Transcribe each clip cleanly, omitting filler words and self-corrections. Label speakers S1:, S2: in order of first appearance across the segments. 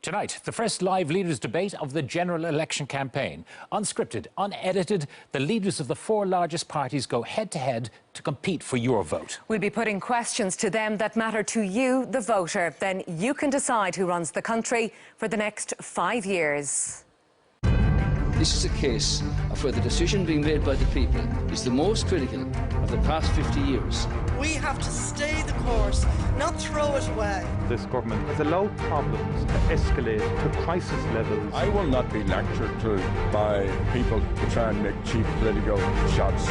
S1: Tonight, the first live leaders' debate of the general election campaign. Unscripted, unedited, the leaders of the four largest parties go head-to-head to compete for your vote.
S2: We'll be putting questions to them that matter to you, the voter. Then you can decide who runs the country for the next 5 years.
S3: This is a case of where the decision being made by the people is the most critical of the past 50 years.
S4: We have to stay the course, not throw it away.
S5: This government has allowed problems to escalate to crisis levels.
S6: I will not be lectured to by people to try and make cheap political shots.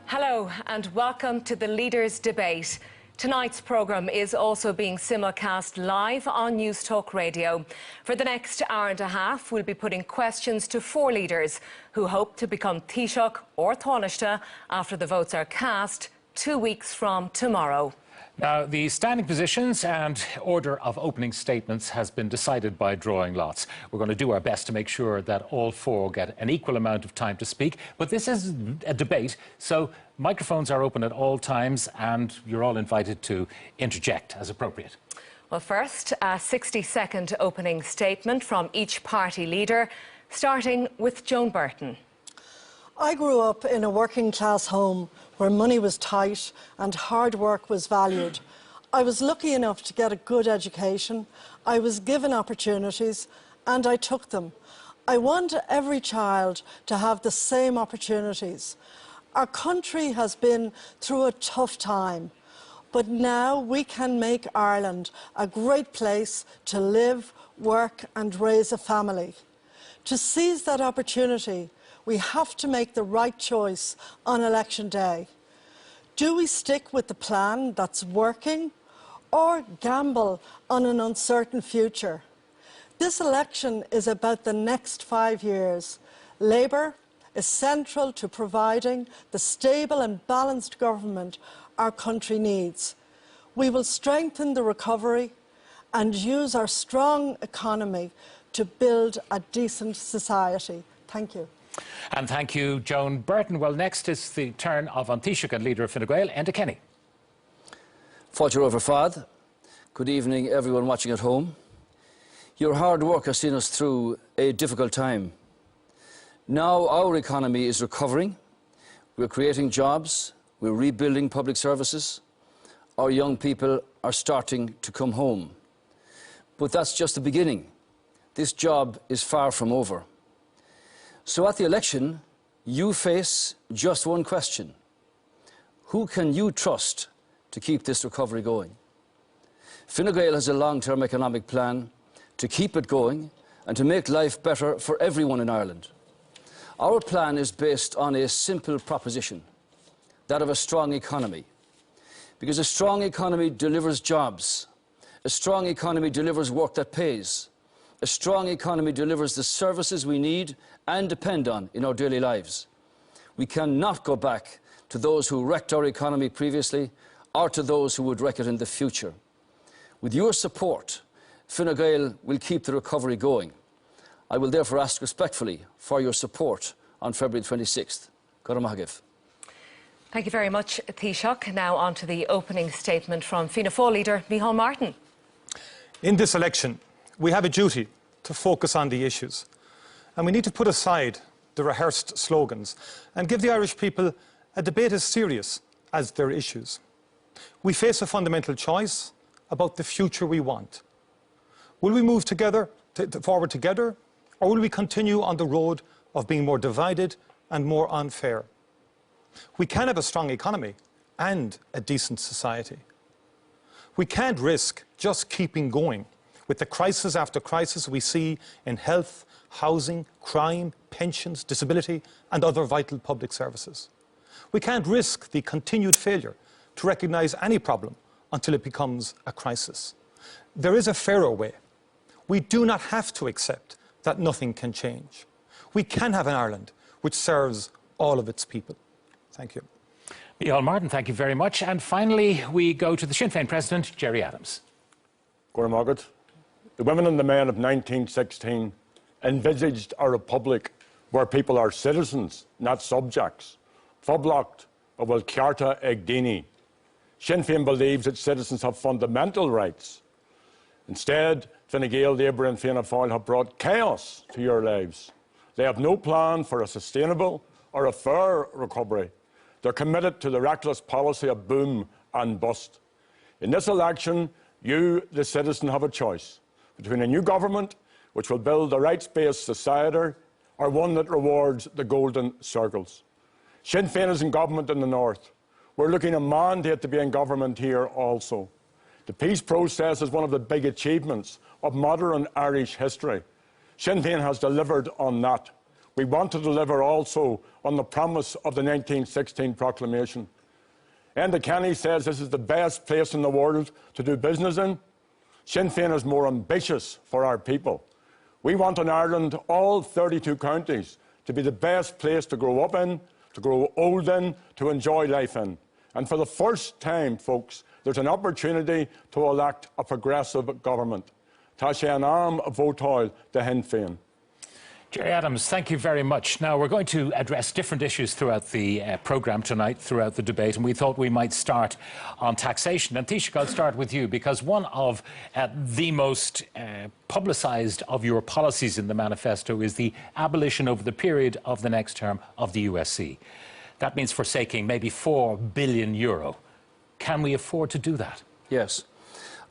S2: Hello and welcome to the Leaders Debate. Tonight's programme is also being simulcast live on News Talk Radio. For the next hour and a half, we'll be putting questions to four leaders who hope to become Taoiseach or Taoiseach after the votes are cast 2 weeks from tomorrow.
S1: Now, the standing positions and order of opening statements has been decided by drawing lots. We're going to do our best to make sure that all four get an equal amount of time to speak. But this is a debate, so microphones are open at all times and you're all invited to interject as appropriate.
S2: Well, first, a 60-second opening statement from each party leader, starting with Joan Burton.
S4: I grew up in a working-class home where money was tight and hard work was valued. I was lucky enough to get a good education. I was given opportunities and I took them. I want every child to have the same opportunities. Our country has been through a tough time, but now we can make Ireland a great place to live, work and raise a family. To seize that opportunity, we have to make the right choice on election day. Do we stick with the plan that's working or gamble on an uncertain future? This election is about the next 5 years. Labour is central to providing the stable and balanced government our country needs. We will strengthen the recovery and use our strong economy to build a decent society. Thank you.
S1: And thank you, Joan Burton. Well, next is the turn of An Taoiseach and leader of Fine Gael, Enda Kenny.
S3: Fáilte over fad. Good evening, everyone watching at home. Your hard work has seen us through a difficult time. Now our economy is recovering. We're creating jobs. We're rebuilding public services. Our young people are starting to come home. But that's just the beginning. This job is far from over. So at the election, you face just one question. Who can you trust to keep this recovery going? Fine Gael has a long-term economic plan to keep it going and to make life better for everyone in Ireland. Our plan is based on a simple proposition, that of a strong economy. Because a strong economy delivers jobs. A strong economy delivers work that pays. A strong economy delivers the services we need and depend on in our daily lives. We cannot go back to those who wrecked our economy previously or to those who would wreck it in the future. With your support, Fine Gael will keep the recovery going. I will therefore ask respectfully for your support on February 26th. Goramahagiv.
S2: Thank you very much, Taoiseach. Now on to the opening statement from Fianna Fáil leader Micheál Martin.
S5: In this election, we have a duty to focus on the issues. And we need to put aside the rehearsed slogans and give the Irish people a debate as serious as their issues. We face a fundamental choice about the future we want. Will we move forward together, or will we continue on the road of being more divided and more unfair? We can have a strong economy and a decent society. We can't risk just keeping going with the crisis after crisis we see in health, housing, crime, pensions, disability and other vital public services. We can't risk the continued failure to recognise any problem until it becomes a crisis. There is a fairer way. We do not have to accept that nothing can change. We can have an Ireland which serves all of its people. Thank you.
S1: Micheál Martin, thank you very much. And finally, we go to the Sinn Féin President, Gerry Adams.
S6: Goramahagiv. The women and the men of 1916 envisaged a republic where people are citizens, not subjects. Phoblacht, but will Carta ag Dini. Sinn Féin believes that citizens have fundamental rights. Instead, Fine Gael, Labour and Fianna Fáil have brought chaos to your lives. They have no plan for a sustainable or a fair recovery. They're committed to the reckless policy of boom and bust. In this election, you, the citizen, have a choice between a new government, which will build a rights-based society, or one that rewards the golden circles. Sinn Féin is in government in the north. We're looking at a mandate to be in government here also. The peace process is one of the big achievements of modern Irish history. Sinn Féin has delivered on that. We want to deliver also on the promise of the 1916 proclamation. Enda Kenny says this is the best place in the world to do business in. Sinn Féin is more ambitious for our people. We want in Ireland, all 32 counties, to be the best place to grow up in, to grow old in, to enjoy life in. And for the first time, folks, there's an opportunity to elect a progressive government. Tá sé an am a vótáil de Sinn Féin.
S1: Gerry Adams, thank you very much. Now, we're going to address different issues throughout the programme tonight, throughout the debate, and we thought we might start on taxation. And Taoiseach, I'll start with you, because one of the most publicised of your policies in the manifesto is the abolition over the period of the next term of the USC. That means forsaking maybe €4 billion. Can we afford to do that?
S3: Yes.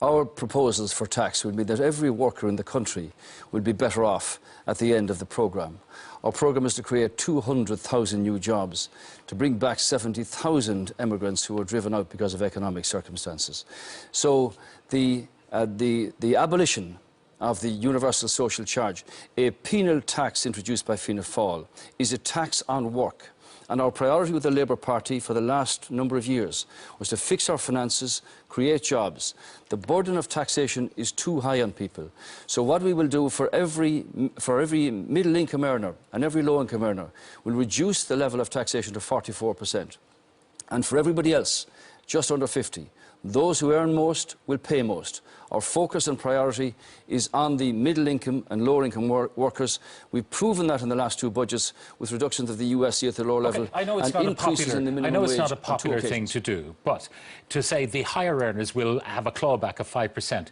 S3: Our proposals for tax would be that every worker in the country will be better off at the end of the programme. Our programme is to create 200,000 new jobs, to bring back 70,000 emigrants who were driven out because of economic circumstances. So the abolition of the universal social charge, a penal tax introduced by Fianna Fáil, is a tax on work. And our priority with the Labour Party for the last number of years was to fix our finances, create jobs. The burden of taxation is too high on people. So what we will do for every middle-income earner and every low-income earner, we'll reduce the level of taxation to 44%. And for everybody else, just under 50, those who earn most will pay most. Our focus and priority is on the middle-income and lower-income workers. We've proven that in the last two budgets with reductions of the USC at the lower level and increases in the minimum wage.
S1: I know it's not a popular thing to do, but to say the higher earners will have a clawback of 5%.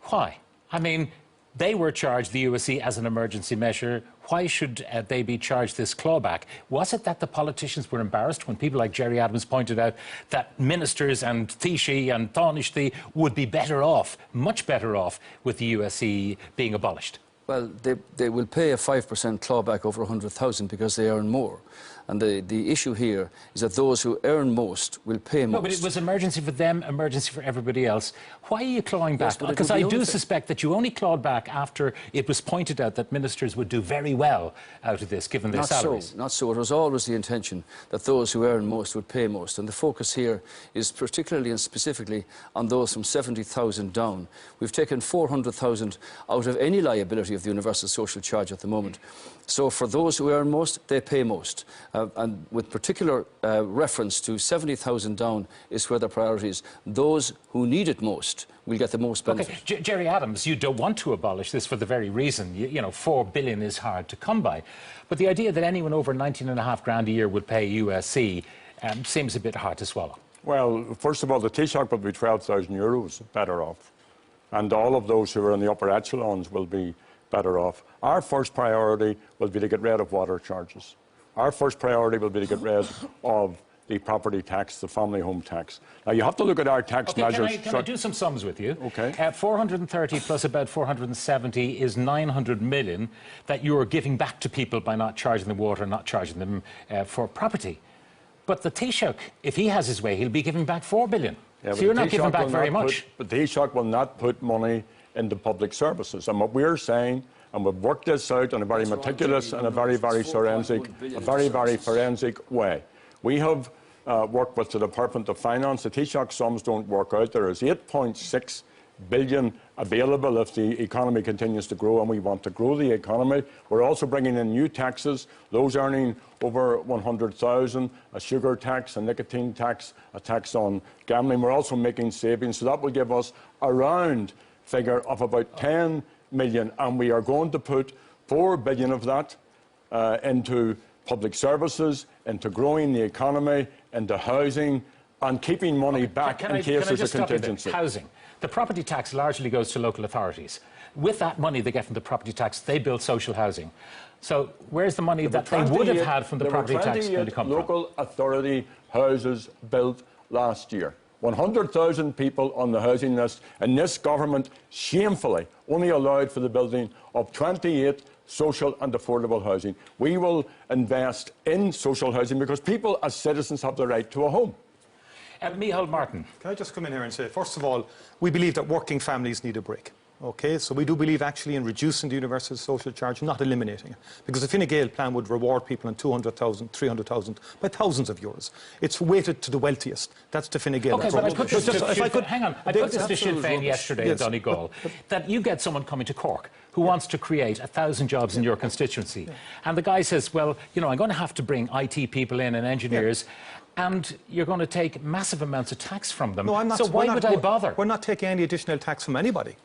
S1: Why? I mean, they were charged the USC as an emergency measure. Why should they be charged this clawback? Was it that the politicians were embarrassed when people like Gerry Adams pointed out that ministers and Taoiseach and Taoiseach would be better off, much better off, with the USC being abolished?
S3: Well, they will pay a 5% clawback over 100,000 because they earn more. And the issue here is that those who earn most will pay most.
S1: No, but it was emergency for them, emergency for everybody else. Why are you clawing back? Because I do suspect that you only clawed back after it was pointed out that ministers would do very well out of this, given their salaries.
S3: Not so. It was always the intention that those who earn most would pay most. And the focus here is particularly and specifically on those from 70,000 down. We've taken 400,000 out of any liability of the universal social charge at the moment. So for those who earn most, they pay most. And with particular reference to 70,000 down is where the priority is. Those who need it most will get the most benefit.
S1: Okay. Gerry Adams, you don't want to abolish this for the very reason, you know, $4 billion is hard to come by. But the idea that anyone over 19.5 grand a year would pay USC seems a bit hard to swallow.
S6: Well, first of all, the Taoiseach will be €12,000 better off. And all of those who are in the upper echelons will be better off. Our first priority will be to get rid of water charges. Our first priority will be to get rid of the property tax, the family home tax. Now, you have to look at our tax measures.
S1: Can I do some sums with you?
S6: Okay.
S1: 430 plus about 470 is 900 million that you are giving back to people by not charging them water, not charging them for property. But the Taoiseach, if he has his way, he'll be giving back 4 billion. Yeah, so you're not giving back very much.
S6: But the Taoiseach will not put money into public services. And what we're saying, and we've worked this out in a very meticulous and a very forensic way. We have worked with the Department of Finance. The Taoiseach sums don't work out. There is 8.6 billion available if the economy continues to grow, and we want to grow the economy. We're also bringing in new taxes, those earning over 100,000, a sugar tax, a nicotine tax, a tax on gambling. We're also making savings, so that will give us a round figure of about 10 million, and we are going to put 4 billion of that into public services, into growing the economy, into housing, and keeping money back in case there's a contingency.
S1: Housing. The property tax largely goes to local authorities. With that money they get from the property tax, they build social housing. So where's the money that they would have had from the property tax going to come from?
S6: Local authority houses built last year. 100,000 people on the housing list, and this government shamefully only allowed for the building of 28 social and affordable housing. We will invest in social housing because people as citizens have the right to a home.
S1: Micheál Martin.
S5: Can I just come in here and say, first of all, we believe that working families need a break. Okay, so we do believe actually in reducing the universal social charge, not eliminating it. Because the Fine Gael plan would reward people on 200,000, 300,000 by thousands of euros. It's weighted to the wealthiest. That's the Fine Gael approach.
S1: But I put this to Sinn Féin yesterday in Donegal, that you get someone coming to Cork who wants to create 1,000 jobs in your constituency. And the guy says, well, you know, I'm going to have to bring IT people in and engineers. And you're going to take massive amounts of tax from them.
S5: No, I'm not,
S1: so why would I bother?
S5: We're not taking any additional tax from anybody.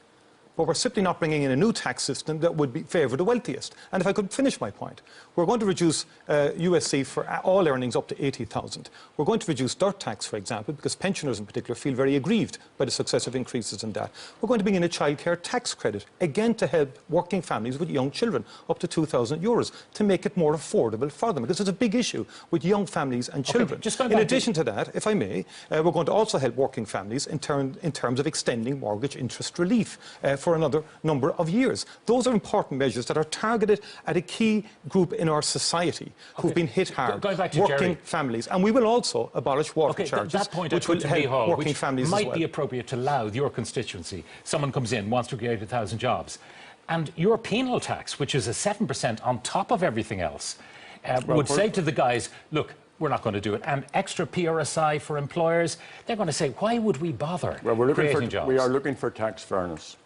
S5: But we're simply not bringing in a new tax system that would favour the wealthiest. And if I could finish my point, we're going to reduce USC for all earnings up to 80,000. We're going to reduce dirt tax, for example, because pensioners in particular feel very aggrieved by the successive increases in that. We're going to bring in a childcare tax credit, again to help working families with young children, up to 2,000 euros, to make it more affordable for them, because it's a big issue with young families and children. In addition to that, if I may, we're going to also help working families in terms of extending mortgage interest relief for another number of years. Those are important measures that are targeted at a key group in our society who've been hit hard,
S1: going back to
S5: working
S1: Jerry.
S5: families. And we will also abolish water charges,
S1: that point
S5: which will help working families as well.
S1: Might be appropriate to Louth, your constituency. Someone comes in, wants to create 1,000 jobs. And your penal tax, which is a 7% on top of everything else, would say to the guys, look, we're not going to do it. And extra PRSI for employers, they're going to say, why would we bother creating jobs?
S6: We are looking for tax fairness.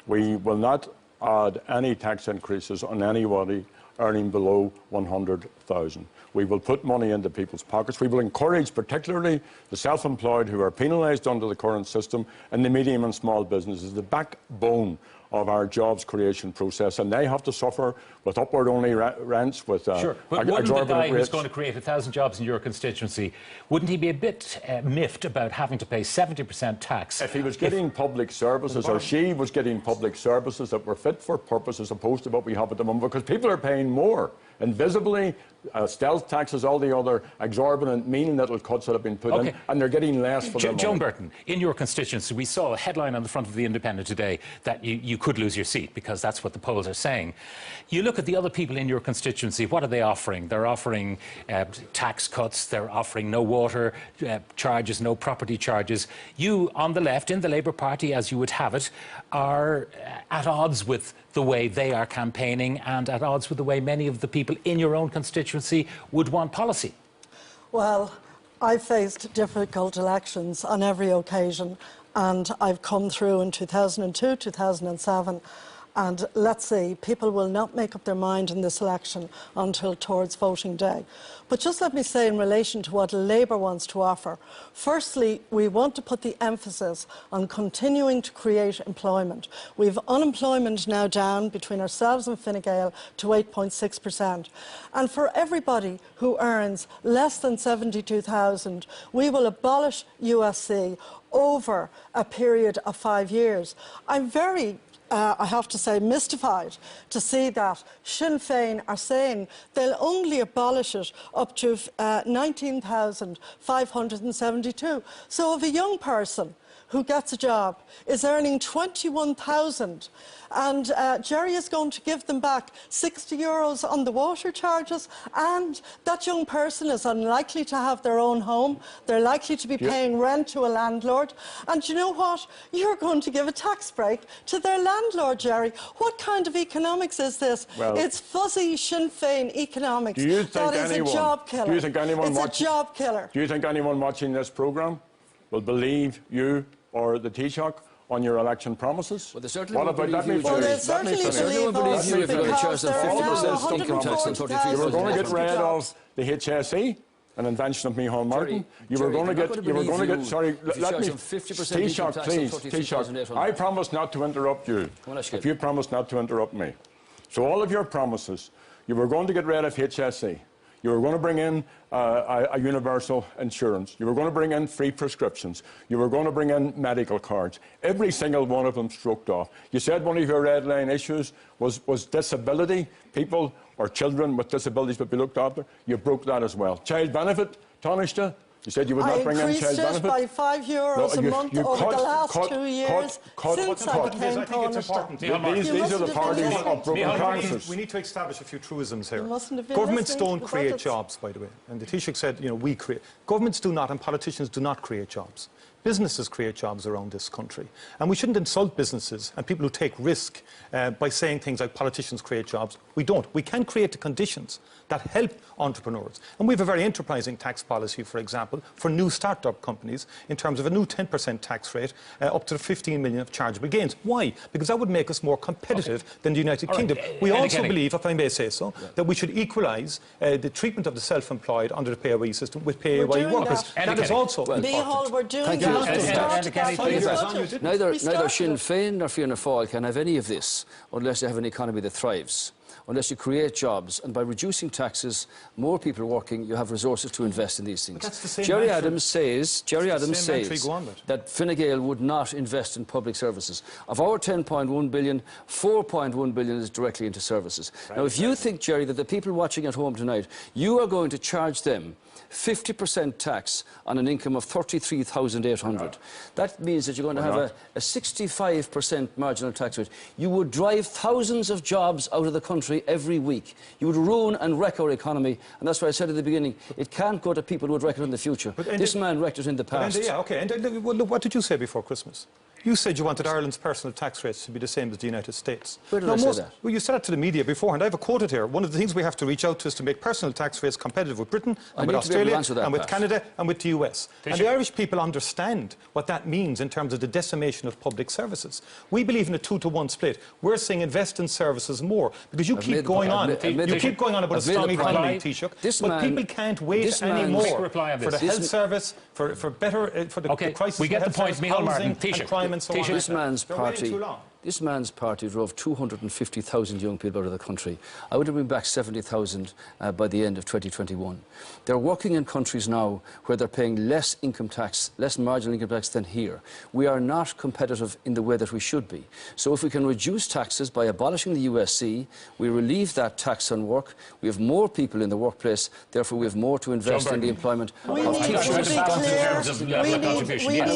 S6: We will not add any tax increases on anybody earning below 100,000. We will put money into people's pockets. We will encourage particularly the self-employed who are penalised under the current system, and the medium and small businesses, the backbone of our jobs creation process, and they have to suffer with upward-only rents, with
S1: sure, but wouldn't the guy who's going to create 1,000 jobs in your constituency, wouldn't he be a bit miffed about having to pay 70% tax?
S6: If he was getting public services, or she was getting public services that were fit for purpose as opposed to what we have at the moment, because people are paying more. Invisibly, stealth taxes, all the other exorbitant, mean little cuts that have been put in, and they're getting less for their money.
S1: Joan Burton, in your constituency, we saw a headline on the front of The Independent today that you could lose your seat, because that's what the polls are saying. You look at the other people in your constituency, what are they offering? They're offering tax cuts, they're offering no water charges, no property charges. You, on the left, in the Labour Party, as you would have it, are at odds with the way they are campaigning and at odds with the way many of the people in your own constituency would want policy.
S4: Well, I've faced difficult elections on every occasion, and I've come through in 2002, 2007, and let's see, people will not make up their mind in this election until towards voting day. But just let me say in relation to what Labour wants to offer, firstly, we want to put the emphasis on continuing to create employment. We have unemployment now down between ourselves and Fine Gael to 8.6%. And for everybody who earns less than 72,000, we will abolish USC over a period of 5 years. I'm very I have to say, mystified to see that Sinn Féin are saying they'll only abolish it up to 19,572. So if a young person who gets a job is earning 21,000 and Jerry is going to give them back 60 euros on the water charges, and that young person is unlikely to have their own home, they're likely to be paying rent to a landlord, and you know what? You're going to give a tax break to their landlord, Jerry. What kind of economics is this?
S6: Well,
S4: it's fuzzy Sinn Féin economics.
S6: Do you think
S4: that is a job killer.
S6: Do you think anyone
S4: it's a job killer.
S6: Do you think anyone watching this programme will believe you or the Taoiseach on your election promises?
S3: Well, they certainly won't believe you,
S4: Well, they certainly believe us
S3: if you're going to charge them
S4: because
S3: 50% income tax and 33%.
S6: You were going to get rid of the HSE, an invention of Micheál Martin. You were going to get, sorry, let me, Taoiseach, please, Taoiseach, I promise not to interrupt you, if you promise not to interrupt me. So all of your promises, You were going to get rid of HSE. You were going to bring in a universal insurance. You were going to bring in free prescriptions. You were going to bring in medical cards. Every single one of them stroked off. You said one of your red line issues was disability. People or children with disabilities would be looked after. You broke that as well. Child benefit, Taoiseach, you said you would not bring in child benefit.
S4: I increased it by €5 a month over the last 2 years since I became Taoiseach.
S6: These are the parties of broken promises.
S5: We need to establish a few truisms here.
S4: mustn't have been
S5: Governments
S4: listening to
S5: don't
S4: the
S5: create
S4: budgets.
S5: jobs, by the way. And the Taoiseach said, you know, we create. Governments do not, and politicians do not create jobs. Businesses create jobs around this country. And we shouldn't insult businesses and people who take risk by saying things like politicians create jobs. We don't. We can create the conditions that help entrepreneurs. And we have a very enterprising tax policy, for example, for new start-up companies in terms of a new 10% tax rate up to 15 million of chargeable gains. Why? Because that would make us more competitive than the United Kingdom. We also believe, if I may say so, that we should equalise the treatment of the self-employed under the PAYE system with PAYE workers. That is also important.
S4: We're doing
S3: Thank you.
S4: that.
S3: Neither Sinn Féin nor Fianna Fáil can have any of this unless you have an economy that thrives, unless you create jobs, and by reducing taxes, more people are working, you have resources to invest in these things.
S5: That's the same
S3: Jerry
S5: mantra.
S3: Adams says that Fine Gael would not invest in public services. Of our 10.1 billion, 4.1 billion is directly into services. Now, if you think, Jerry, that the people watching at home tonight, you are going to charge them 50% tax on an income of 33,800. That means that you're going to have a 65% marginal tax rate. You would drive thousands of jobs out of the country every week. You would ruin and wreck our economy. And that's why I said at the beginning, it can't go to people who would wreck it in the future. This man wrecked it in the past.
S5: Yeah, OK. And look, what did you say before Christmas? You said you wanted Ireland's personal tax rates to be the same as the United States.
S3: Where did I say that?
S5: Well, you said it to the media beforehand. I have a quoted here. One of the things we have to reach out to is to make personal tax rates competitive with Britain and with Australia and with Canada and with the US. And the Irish people understand what that means in terms of the decimation of public services. We believe in a 2-to-1 split. We're saying invest in services more because you keep going on. You keep going on about a strong economy, Taoiseach. But people can't wait anymore for the health service, for the crisis.
S1: We get the point, Micheál Martin.
S5: Taoiseach, crime and so on.
S3: This man's party drove 250,000 young people out of the country. I would have been back 70,000 by the end of 2021. They're working in countries now where they're paying less income tax, less marginal income tax than here. We are not competitive in the way that we should be. So if we can reduce taxes by abolishing the USC, we relieve that tax on work, we have more people in the workplace, therefore we have more to invest in the employment of teachers. I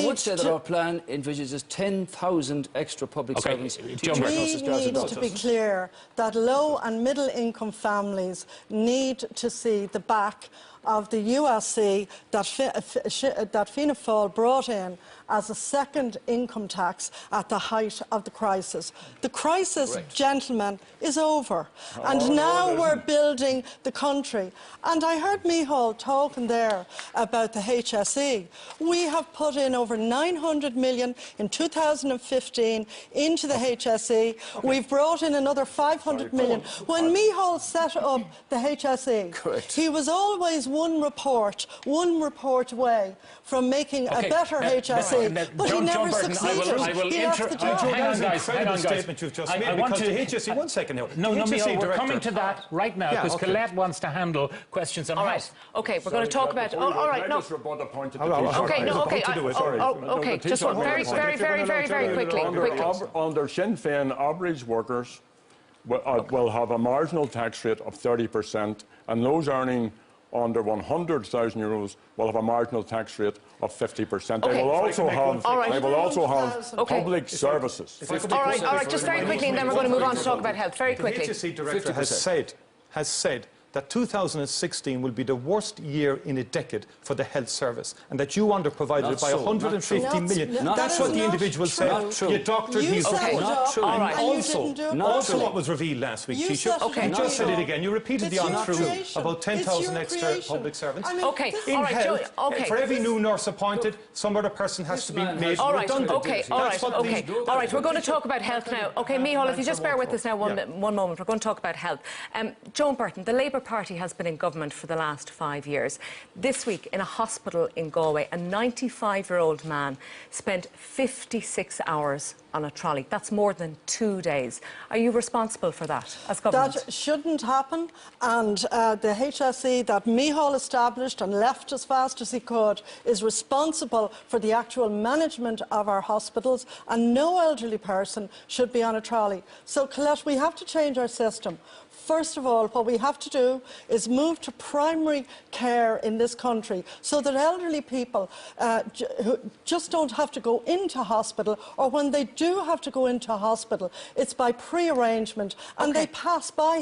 S3: would say that our plan envisages 10,000 extra public servants.
S4: We need to be clear that low and middle income families need to see the back of the USC that Fianna Fáil brought in as a second income tax at the height of the crisis. The crisis, gentlemen, is over. And now we're building the country. And I heard Micheál talking there about the HSE. We have put in over 900 million in 2015 into the HSE. We've brought in another 500 million. When Micheál set up the HSE, he was always one report away from making a better HSE. But he never succeeded.
S1: Hang on, guys.
S5: Statement you've just made. I want to HSE. One second here.
S1: No, Micheál, we're coming to that right now because Colette wants to handle questions on
S2: House. OK, we're going to talk about. All right, no. OK, just one. Very quickly.
S6: Under Sinn Féin, average workers will have a marginal tax rate of 30%, and those earning under €100,000 will have a marginal tax rate of 50%. They will also have public services.
S2: All right, just very quickly, and then we're going to move on to talk about health. Very quickly.
S5: The HSE director has said that 2016 will be the worst year in a decade for the health service, and that you underprovided it by 150 million. That's what the individual said. You doctored his report.
S3: Not true.
S5: And also what was revealed last week, Taoiseach. You just said it again. You repeated the untrue about 10,000 extra public servants. In health, for every new nurse appointed, some other person has to be made redundant.
S2: All right, we're going to talk about health now. OK, Micheál, if you just bear with us now one moment, we're going to talk about health. Joan Burton, the Labour Party has been in government for the last 5 years. This week, in a hospital in Galway, a 95-year-old man spent 56 hours on a trolley. That's more than 2 days. Are you responsible for that as government?
S4: That shouldn't happen, and the HSE that Micheál established and left as fast as he could is responsible for the actual management of our hospitals, and no elderly person should be on a trolley. So, Colette, we have to change our system. First of all, what we have to do is move to primary care in this country so that elderly people who just don't have to go into hospital, or when they do have to go into hospital, it's by pre-arrangement, and they pass by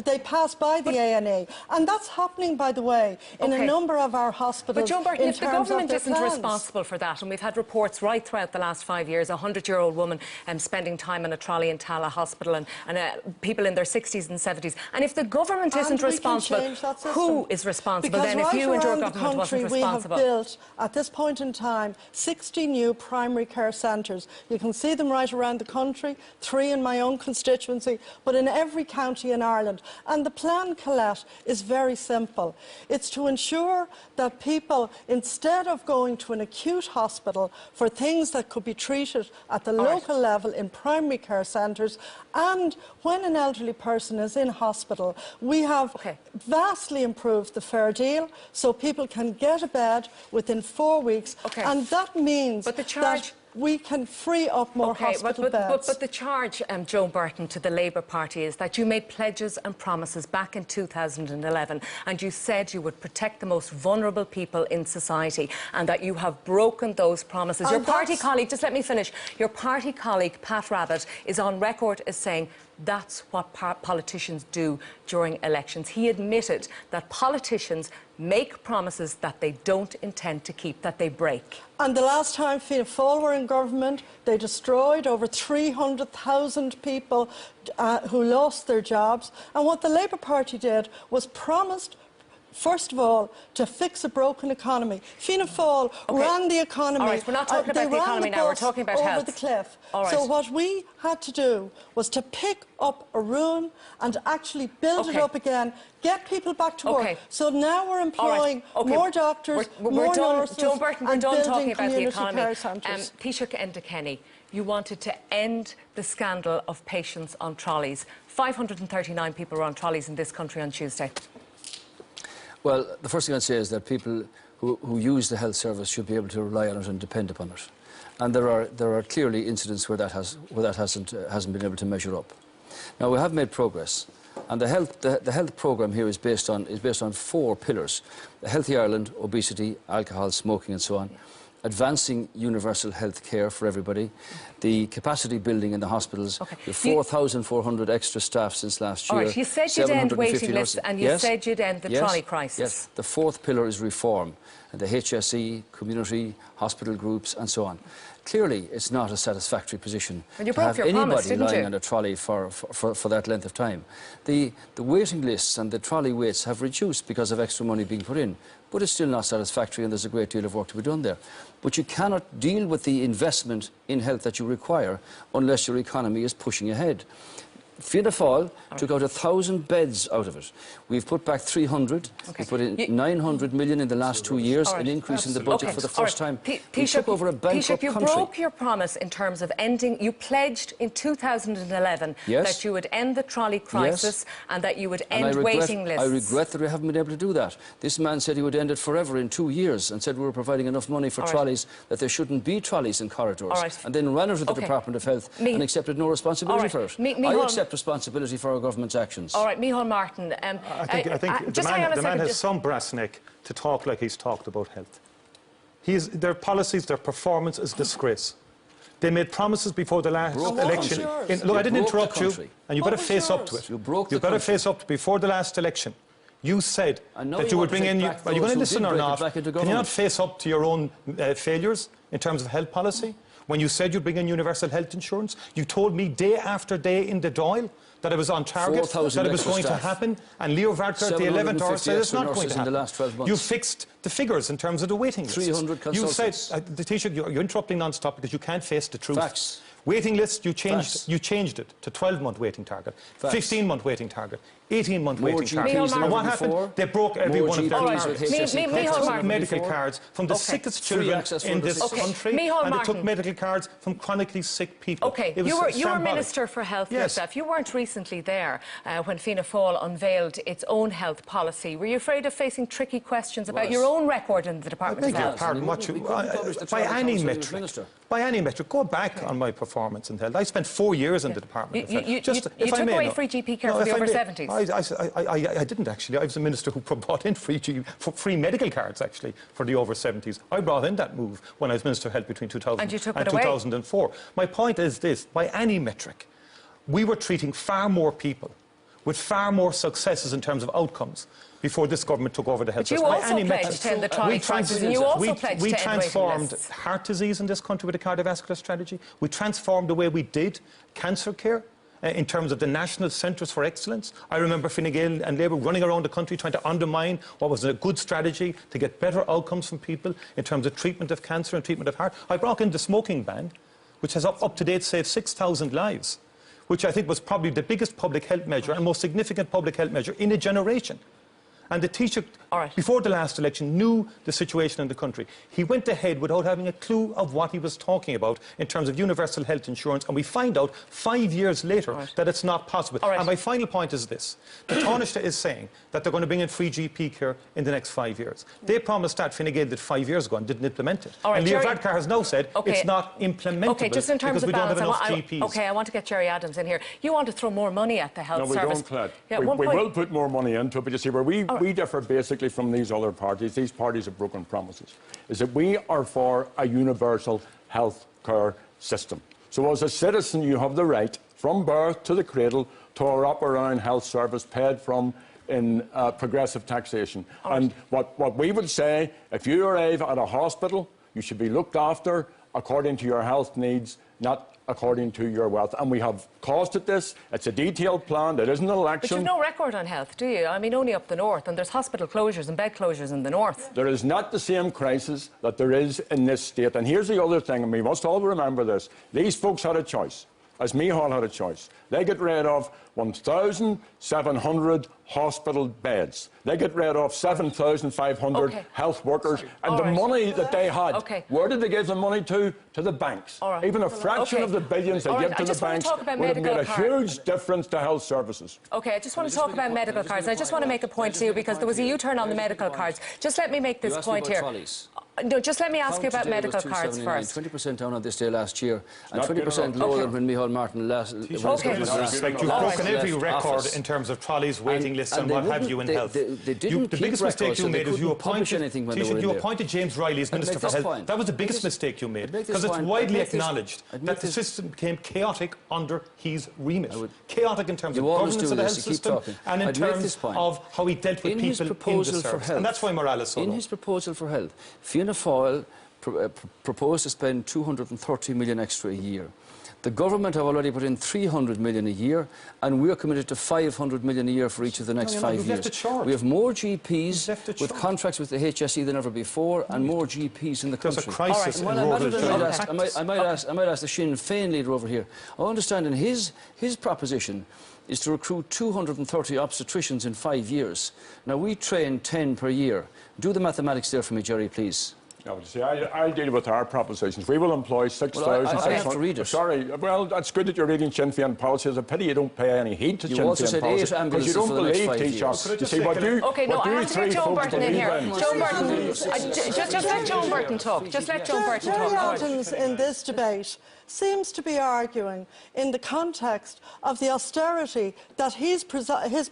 S4: they pass by the A&E. And that's happening, by the way, in a number of our hospitals.
S2: But Joe Burton, if the government isn't
S4: plans.
S2: responsible for that, and we've had reports right throughout the last 5 years, a 100-year-old woman spending time in a trolley in Tala Hospital, and people in their 60s and 70s. And if the government isn't responsible, who is responsible
S4: because
S2: then if you and your government wasn't responsible?
S4: We have built, at this point in time, 60 new primary care centres. You can see them right around the country, 3 in my own constituency, but in every county in Ireland. And the plan, Colette, is very simple. It's to ensure that people, instead of going to an acute hospital for things that could be treated at the local level in primary care centres, and when an elderly person is in hospital, we have vastly improved the fair deal so people can get a bed within 4 weeks, and that means that we can free up more hospital beds.
S2: But the charge, Joe Burton, to the Labour Party is that you made pledges and promises back in 2011, and you said you would protect the most vulnerable people in society, and that you have broken those promises. Your party colleague, just let me finish, your party colleague, Pat Rabbitte, is on record as saying that's what politicians do during elections. He admitted that politicians make promises that they don't intend to keep, that they break.
S4: And the last time Fianna Fáil were in government, they destroyed over 300,000 people who lost their jobs. And what the Labour Party did was promised, first of all, to fix a broken economy. Fianna Fáil ran the economy.
S2: All right, we're not talking about the economy now, we're talking about health.
S4: Over the cliff.
S2: All right.
S4: So what we had to do was to pick up a ruin and actually build it up again, get people back to work. So now we're employing more doctors, more nurses,
S2: Joe Burton, we're
S4: and
S2: done talking
S4: building
S2: about the economy.
S4: Taoiseach
S2: Enda Kenny, you wanted to end the scandal of patients on trolleys. 539 people were on trolleys in this country on Tuesday.
S3: Well, the first thing I'd say is that people who use the health service should be able to rely on it and depend upon it. And there are clearly incidents where that hasn't been able to measure up. Now, we have made progress, and the health programme here is based on 4 pillars: the Healthy Ireland, obesity, alcohol, smoking, and so on. Advancing universal health care for everybody, the capacity building in the hospitals, the 4,400 extra staff since last year.
S2: All right, you said you'd end waiting lists, and you said you'd end the trolley crisis.
S3: Yes, the 4th pillar is reform, and the HSE, community, hospital groups, and so on. Clearly, it's not a satisfactory position to have anybody lying on a trolley for that length of time. The waiting lists and the trolley waits have reduced because of extra money being put in, but it's still not satisfactory, and there's a great deal of work to be done there. But you cannot deal with the investment in health that you require unless your economy is pushing ahead. Fianna Fáil took out 1,000 beds out of it. We've put back 300. We put in 900 million in the last 2 years, an increase in the budget for the first time. We took over a bankrupt country.
S2: You broke your promise in terms of ending. You pledged in 2011 that you would end the trolley crisis and that you would end waiting lists.
S3: I regret that we haven't been able to do that. This man said he would end it forever in 2 years, and said we were providing enough money for trolleys, that there shouldn't be trolleys in corridors, and then ran out of the Department of Health and accepted no responsibility for it. I accept responsibility for our government's actions.
S2: All right, Micheál Martin.
S5: I think the man has some brass neck to talk like he's talked about health. Their policies, their performance is disgrace. They made promises before the last election. Look, I didn't interrupt you, and you better face up to it. You better face up to before the last election. You said that you would bring in... Are you going to listen or not? Can you not face up to your own failures in terms of health policy? When you said you'd bring in universal health insurance, you told me day after day in the Dáil that it was on target, that it was going to happen, and Leo Varadkar at the 11th hour said it's not going to happen. You fixed the figures in terms of the waiting list.
S3: 300 consultants.
S5: You said, Taoiseach, you're interrupting non-stop because you can't face the truth.
S3: Facts.
S5: Waiting lists, you changed it to 12-month waiting target, 15-month waiting target, 18-month waiting target. And what happened? They broke every one of their targets. They took medical cards from the sickest children in this country, and they took medical cards from chronically sick people.
S2: Okay, you were Minister for Health yourself. You weren't recently there when Fianna Fáil unveiled its own health policy. Were you afraid of facing tricky questions about your own record in the Department of Health?
S5: By any metric, go back on my performance in health. I spent 4 years in the Department of Health.
S2: You took away free GP care for the over 70s.
S5: I didn't actually. I was the minister who brought in free medical cards, actually, for the over 70s. I brought in that move when I was Minister of Health between 2000 and 2004. My point is this: by any metric, we were treating far more people with far more successes in terms of outcomes before this government took over the health
S2: system. But you also pledged to end the trolley crisis, and you also pledged to end
S5: transformed heart disease in this country with a cardiovascular strategy. We transformed the way we did cancer care in terms of the National Centres for Excellence. I remember Fine Gael and Labour running around the country trying to undermine what was a good strategy to get better outcomes from people in terms of treatment of cancer and treatment of heart. I brought in the smoking ban, which has up to date saved 6,000 lives, which I think was probably the biggest public health measure and most significant public health measure in a generation. And the Taoiseach, before the last election, knew the situation in the country. He went ahead without having a clue of what he was talking about in terms of universal health insurance, and we find out 5 years later that it's not possible. And my final point is this. The Taoiseach is saying that they're going to bring in free GP care in the next 5 years. They promised that Fine Gael did 5 years ago and didn't implement it. And Leo Varadkar has now said it's not implementable
S2: just in terms
S5: because we don't have enough
S2: GPs. I want to get Jerry Adams in here. You want to throw more money at the health service.
S6: No, we don't, Claire. Yeah, we will put more money into it, but you see, where we differ basically from these other parties, these parties have broken promises, is that we are for a universal health care system. So as a citizen, you have the right, from birth to the cradle, to a wrap-around health service paid from in progressive taxation. And what we would say, if you arrive at a hospital, you should be looked after according to your health needs, not according to your wealth. And we have costed this. It's a detailed plan. There isn't an election.
S2: But you've no record on health, do you? I mean, only up the north, and there's hospital closures and bed closures in the north.
S6: There is not the same crisis that there is in this state. And here's the other thing, and we must all remember this. These folks had a choice, as Micheál had a choice. They get rid of 1,700 hospital beds. They get rid of 7,500 health workers. And the money that they had, where did they give the money to? To the banks. Even a fraction of the billions they give to the banks would have made a huge difference to health services.
S2: OK, I just want to talk about medical cards. I just want to make a point to you, because there was a U-turn on the medical cards. Just let me make this point here. No, just let me ask you about medical cards first.
S3: 20% down on this day last year, and 20% lower than when Micheál Martin last.
S5: You've broken every record in terms of trolleys, waiting lists, and what have you in health. The biggest mistake you made is you appointed James Riley as Minister for Health. That was the biggest mistake you made, because it's widely acknowledged that the system became chaotic under his remit. Chaotic in terms of governance of the health system and in terms of how he dealt with people in the service. And that's why morale is so low.
S3: In his proposal for health, Fianna Fáil proposed to spend 230 million extra a year. The government have already put in 300 million a year, and we're committed to 500 million a year for each of the next 5 years. We have more GPs with contracts with the HSE than ever before, and more GPs in the country.
S5: There's a crisis in rural
S3: I might ask the Sinn Féin leader over here. I understand in his proposition is to recruit 230 obstetricians in 5 years. Now, we train 10 per year. Do the mathematics there for me, Jerry, please.
S6: No, see, I'll deal with our propositions. We will employ 6,000...
S3: Well, I have to read it.
S6: Sorry, well, that's good that you're reading Sinn Féin policy. It's a pity you don't pay any heed to Sinn Féin policy, because you don't believe Taoiseach. You see, what you...
S2: OK, no, I want to get Joan Burton in here. Joan Burton, just let Joan Burton talk. Just let Joan Burton talk.
S4: Jerry Adams in this debate seems to be arguing in the context of the austerity that his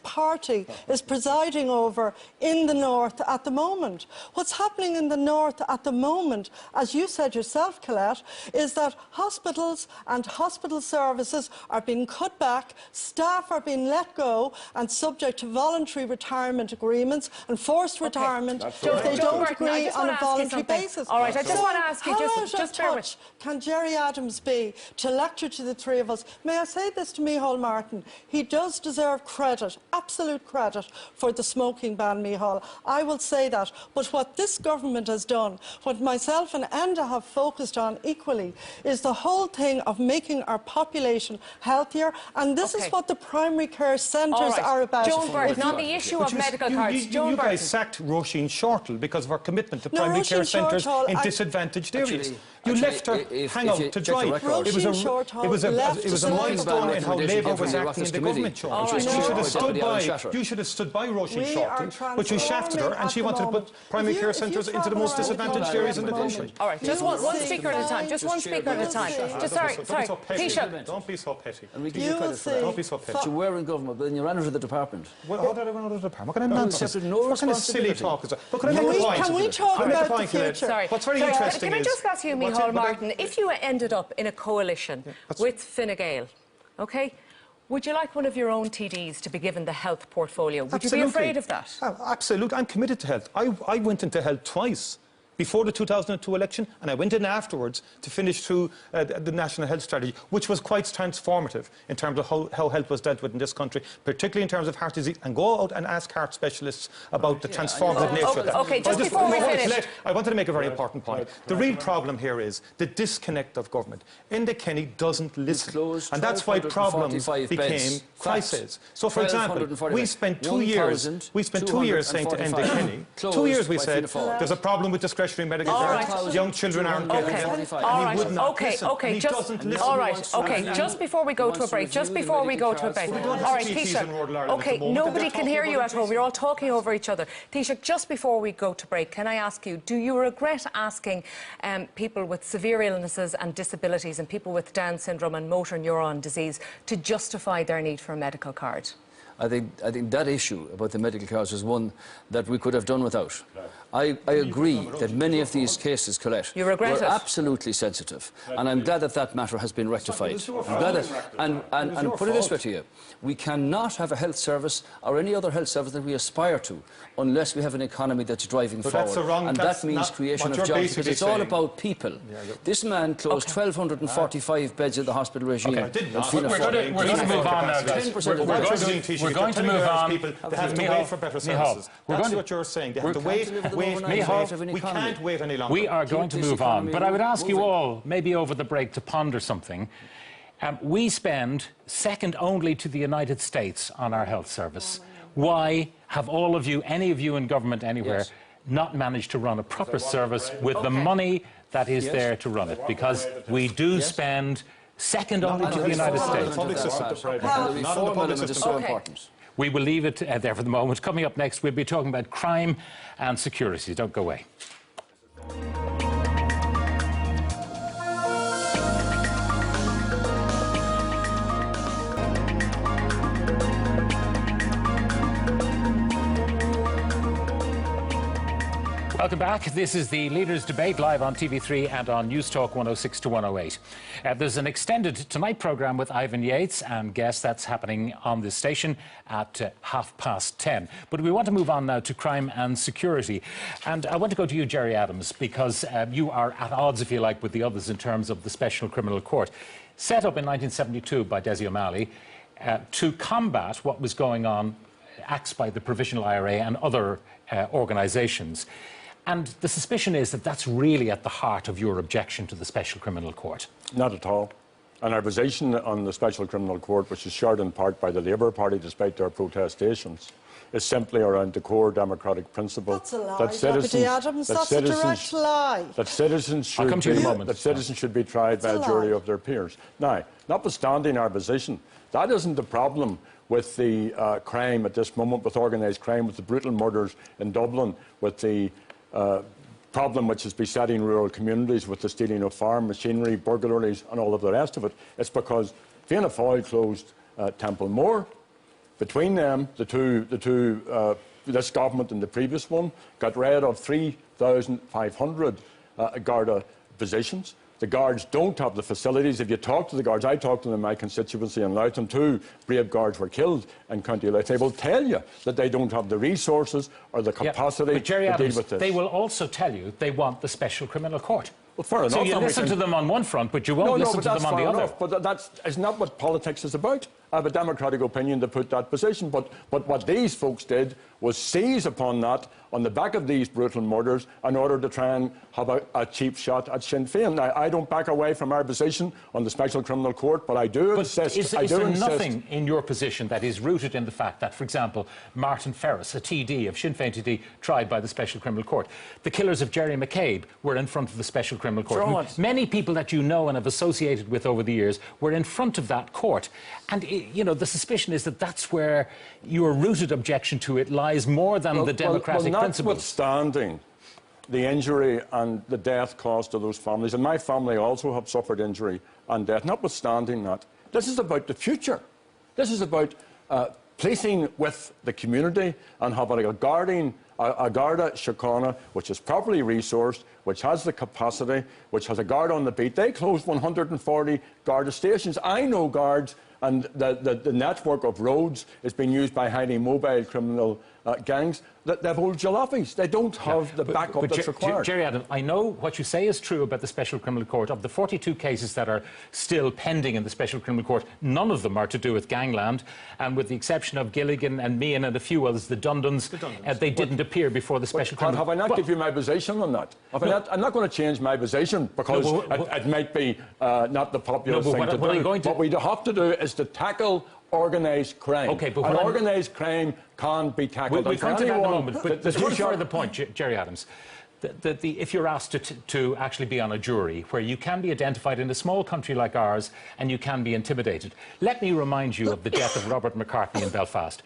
S4: party is presiding over in the north at the moment. What's happening in the north at the moment, as you said yourself, Colette, is that hospitals and hospital services are being cut back, staff are being let go and subject to voluntary retirement agreements and forced retirement if they don't agree on a voluntary basis.
S2: All right, I just want to ask you, just bear with.
S4: Can Jerry Adams be to lecture to the three of us. May I say this to Micheál Martin? He does deserve credit, absolute credit, for the smoking ban, Micheál. I will say that. But what this government has done, what myself and Enda have focused on equally, is the whole thing of making our population healthier. And this is what the primary care centres are about.
S2: Joan Burton, on the issue of medical cards.
S5: You guys sacked Roisin Shortall because of her commitment to primary care centres in disadvantaged areas. You left her hang out to dry. It was a milestone in how Labour was acting in the government. You should have stood by Roisin Shortall, but you shafted her, and she wanted to put primary care centres into the most disadvantaged areas in the country.
S2: All right, just one speaker at a time. Just one speaker at a time. Just sorry, Taoiseach.
S5: Don't be so petty.
S3: And we give you credit for that.
S5: Don't be so petty.
S3: You were in government, but then you ran out of the department.
S5: Well, how did I run out of the department? What kind of nonsense? What kind of silly talk is that? Look,
S4: Can we talk about the future?
S2: Sorry.
S5: What's very interesting
S2: Can I just ask you, Micheál Martin, if you ended up in a coalition with Fine Gael, OK, would you like one of your own TDs to be given the health portfolio? Would you be afraid of that?
S5: Absolutely. I'm committed to health. I went into health twice. Before the 2002 election, and I went in afterwards to finish through the National Health Strategy, which was quite transformative in terms of how health was dealt with in this country, particularly in terms of heart disease, and go out and ask heart specialists about the transformative nature of that.
S2: OK, just before we finish.
S5: I wanted to make a very important point. The real problem here is the disconnect of government. Enda Kenny doesn't listen, and that's why problems became crises. So, for example, we spent 2 years saying to Enda Kenny, 2 years we said, there's a problem with discretionary medical care. Young children aren't getting it.
S2: All right, OK, just before we go to a break, All right, Taoiseach, OK, nobody can hear you at home. You're all talking over each other. Taoiseach, just before we go to break, can I ask you, do you regret asking people with severe illnesses and disabilities and people with Down syndrome and motor neuron disease to justify their need for a medical card?
S3: I think that issue about the medical cards is one that we could have done without. I agree that many of these cases, Colette, were absolutely sensitive, and I'm glad that that matter has been rectified. I'm glad that, and put it this way to you, we cannot have a health service or any other health service that we aspire to unless we have an economy that's driving forward. And that means creation of jobs, because it's all about people. This man closed 1,245 beds in the hospital regime.
S1: We're going to move on now, guys. We're going to move on.
S5: They have to wait for better services. That's what you're saying. They have to wait. We can't wait any longer.
S1: We are going to move on. But I would ask you all, maybe over the break, to ponder something. We spend second only to the United States on our health service. Why have all of you, any of you in government anywhere, not managed to run a proper service with the money that is there to run it? Because we do spend second only to the United States. We will leave it there for the moment. Coming up next, we'll be talking about crime and security. Don't go away. Welcome back. This is the Leaders Debate, live on TV3 and on News Talk 106 to 108. There's an extended Tonight programme with Ivan Yates and guests. That's happening on this station at 10:30. But we want to move on now to crime and security. And I want to go to you, Gerry Adams, because you are at odds, if you like, with the others in terms of the Special Criminal Court. Set up in 1972 by Desi O'Malley to combat what was going on, acts by the Provisional IRA and other organisations. And the suspicion is that that's really at the heart of your objection to the Special Criminal Court.
S6: Not at all. And our position on the Special Criminal Court, which is shared in part by the Labour Party despite their protestations, is simply around the core democratic principle that citizens should be tried by a jury of their peers. Now, notwithstanding our position, that isn't the problem with the crime at this moment, with organised crime, with the brutal murders in Dublin, with the problem which is besetting rural communities, with the stealing of farm machinery, burglaries and all of the rest of it. It's because Fianna Fáil closed Templemore. Between them, this government and the previous one got rid of 3,500 Garda positions. The guards don't have the facilities. If you talk to the guards, I talked to them in my constituency in Loughton, 2 brave guards were killed in County Louth. They will tell you that they don't have the resources or the capacity to deal with this.
S1: They will also tell you they want the Special Criminal Court.
S6: Well, fair enough.
S1: So you listen to them on one front, but you won't listen to them on the other.
S6: But that's not what politics is about. I have a democratic opinion to put that position. But what these folks did was seize upon that on the back of these brutal murders in order to try and have a cheap shot at Sinn Féin. Now, I don't back away from our position on the Special Criminal Court, but I do insist.
S1: Is there nothing in your position that is rooted in the fact that, for example, Martin Ferris, a TD of Sinn Féin TD, tried by the Special Criminal Court, the killers of Jerry McCabe were in front of the Special Criminal Court. Many people that you know and have associated with over the years were in front of that court. And, you know, the suspicion is that that's where your rooted objection to it lies more than the democratic principles.
S6: Notwithstanding the injury and the death caused to those families, and my family also have suffered injury and death, notwithstanding that, this is about the future. This is about placing with the community and having a Garda Síochána which is properly resourced, which has the capacity, which has a guard on the beat. They closed 140 Garda stations. I know guards, and the network of roads is being used by highly mobile criminal gangs. They've old jalopies. They don't have the backup that's required.
S1: Jerry Adam, I know what you say is true about the Special Criminal Court. Of the 42 cases that are still pending in the Special Criminal Court, none of them are to do with gangland. And with the exception of Gilligan and Meehan and a few others, the Dundons, they didn't appear before the Special Criminal Court.
S6: Have I not given you my position on that? I'm not going to change my position because it might be not the popular thing to do. What we have to do is to tackle organised crime.
S1: Okay, but
S6: organised crime can't be tackled.
S1: We'll come to that in a moment. But there's one further point, Jerry Adams. If you're asked to actually be on a jury where you can be identified in a small country like ours and you can be intimidated, let me remind you of the death of Robert McCartney in Belfast.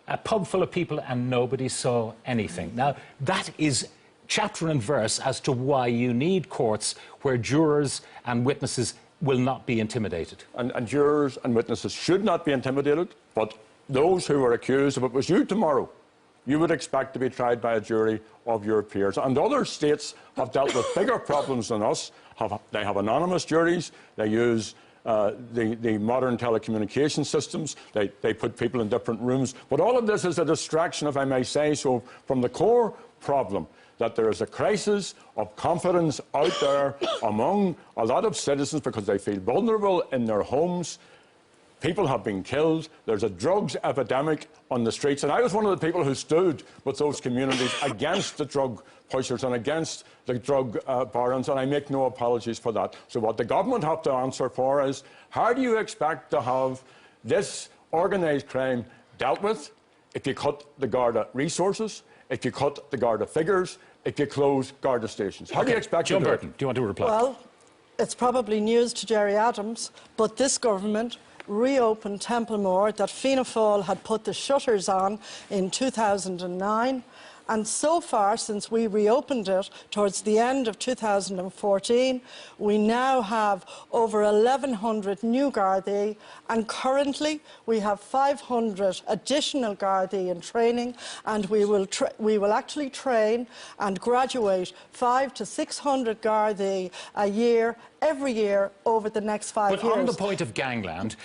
S1: A pub full of people and nobody saw anything. Now, that is chapter and verse as to why you need courts where jurors and witnesses will not be intimidated.
S6: And jurors and witnesses should not be intimidated, but those who are accused, if it was you tomorrow, you would expect to be tried by a jury of your peers. And other states have dealt with bigger problems than us. They have anonymous juries. They use the modern telecommunication systems. They put people in different rooms. But all of this is a distraction, if I may say so, from the core problem that there is a crisis of confidence out there among a lot of citizens because they feel vulnerable in their homes. People have been killed. There's a drugs epidemic on the streets. And I was one of the people who stood with those communities against the drug pushers and against the drug barons, and I make no apologies for that. So what the government have to answer for is, how do you expect to have this organised crime dealt with if you cut the Garda resources, if you cut the Garda figures, if you close Garda stations? How do you expect
S1: John
S6: to do
S1: Burton, do you want to reply?
S4: Well, it's probably news to Jerry Adams, but this government reopened Templemore that Fianna Fáil had put the shutters on in 2009. And so far, since we reopened it towards the end of 2014, we now have over 1,100 new Gardaí, and currently we have 500 additional Gardaí in training, and we will actually train and graduate 500 to 600 Gardaí a year, every year over the next 5 years.
S1: But on the point of gangland,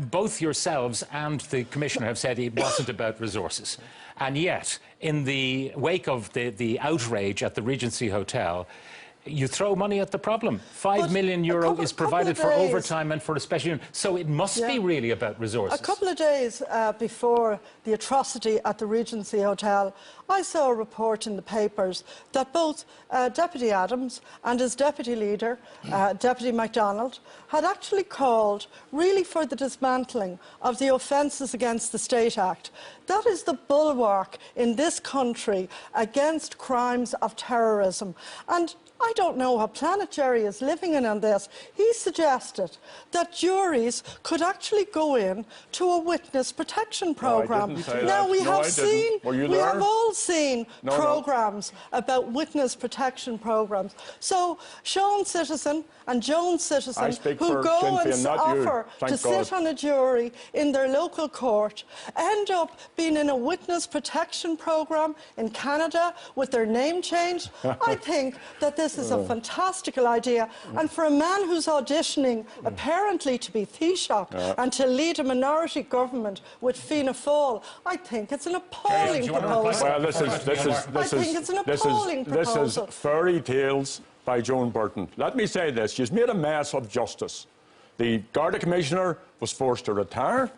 S1: both yourselves and the Commissioner have said it wasn't about resources. And yet, in the wake of the outrage at the Regency Hotel, you throw money at the problem. €5 million is provided for overtime and for a special unit. So it must be really about resources.
S4: A couple of days before the atrocity at the Regency Hotel, I saw a report in the papers that both Deputy Adams and his deputy leader, Deputy MacDonald, had actually called really for the dismantling of the Offences Against the State Act. That is the bulwark in this country against crimes of terrorism. And I don't know what planet Jerry is living in on this. He suggested that juries could actually go in to a witness protection programme. Now, we have all seen programmes about witness protection programmes. So Sean Citizen and Joan Citizen, who go and offer to sit on a jury in their local court, end up being in a witness protection programme in Canada with their name changed. I think that this is a fantastical idea. And for a man who's auditioning, apparently to be Taoiseach and to lead a minority government with Fianna Fáil, I think it's an appalling proposal.
S6: Well, this is fairy tales by Joan Burton. Let me say this. She's made a mess of justice. The Garda Commissioner was forced to retire.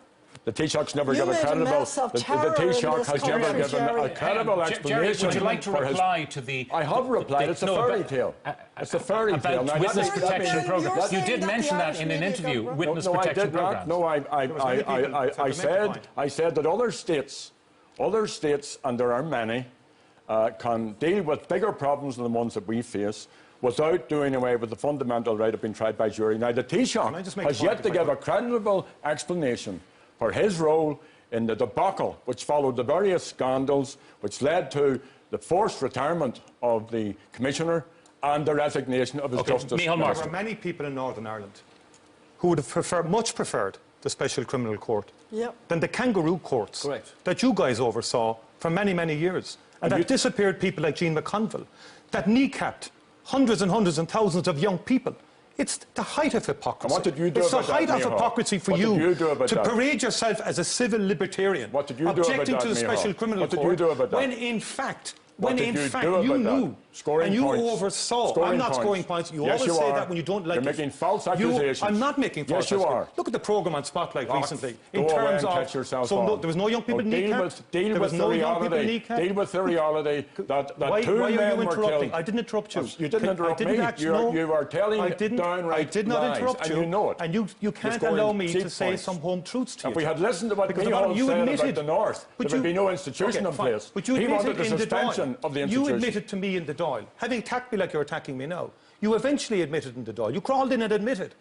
S6: The Taoiseach's never given a credible. The Taoiseach has never given a credible explanation.
S1: Jerry, would you like to reply to the?
S6: I have replied. It's a fairy tale. It's a fairy tale.
S1: About witness protection programs. You did mention that in an interview. Witness protection programs.
S6: No, I said that other states, and there are many, can deal with bigger problems than the ones that we face without doing away with the fundamental right of being tried by jury. Now, the Taoiseach has yet to give a credible explanation for his role in the debacle which followed the various scandals which led to the forced retirement of the Commissioner and the resignation of his Justice Minister.
S5: There were many people in Northern Ireland who would have much preferred the Special Criminal Court than the kangaroo courts that you guys oversaw for many, many years. And that disappeared people like Jean McConville, that kneecapped hundreds and hundreds and thousands of young people. It's the height of hypocrisy.
S6: And what did you do
S5: it's
S6: about
S5: the height
S6: that,
S5: of hypocrisy for you to parade yourself as a civil libertarian, objecting to the Special Criminal Court,
S6: what did you do about that?
S5: when in fact you knew and you oversaw. I'm not scoring points. You always say that when you don't like
S6: You're making false accusations.
S5: I'm not making false accusations.
S6: Yes, you are.
S5: Look at the programme on Spotlight recently.
S6: In terms of...
S5: there was no young people kneecapped?
S6: Deal with the reality that two men were killed.
S5: I didn't interrupt you.
S6: You didn't interrupt me. You are telling downright lies.
S5: I did not interrupt you.
S6: And you know it.
S5: And you can't allow me to say some home truths to you.
S6: If we had listened to what Micheál said about the North, there would be no institution in place. He wanted the suspension of the institution.
S5: You admitted to me in the Dáil, having attacked me like you're attacking me now, you eventually admitted in the Dáil, you crawled in and admitted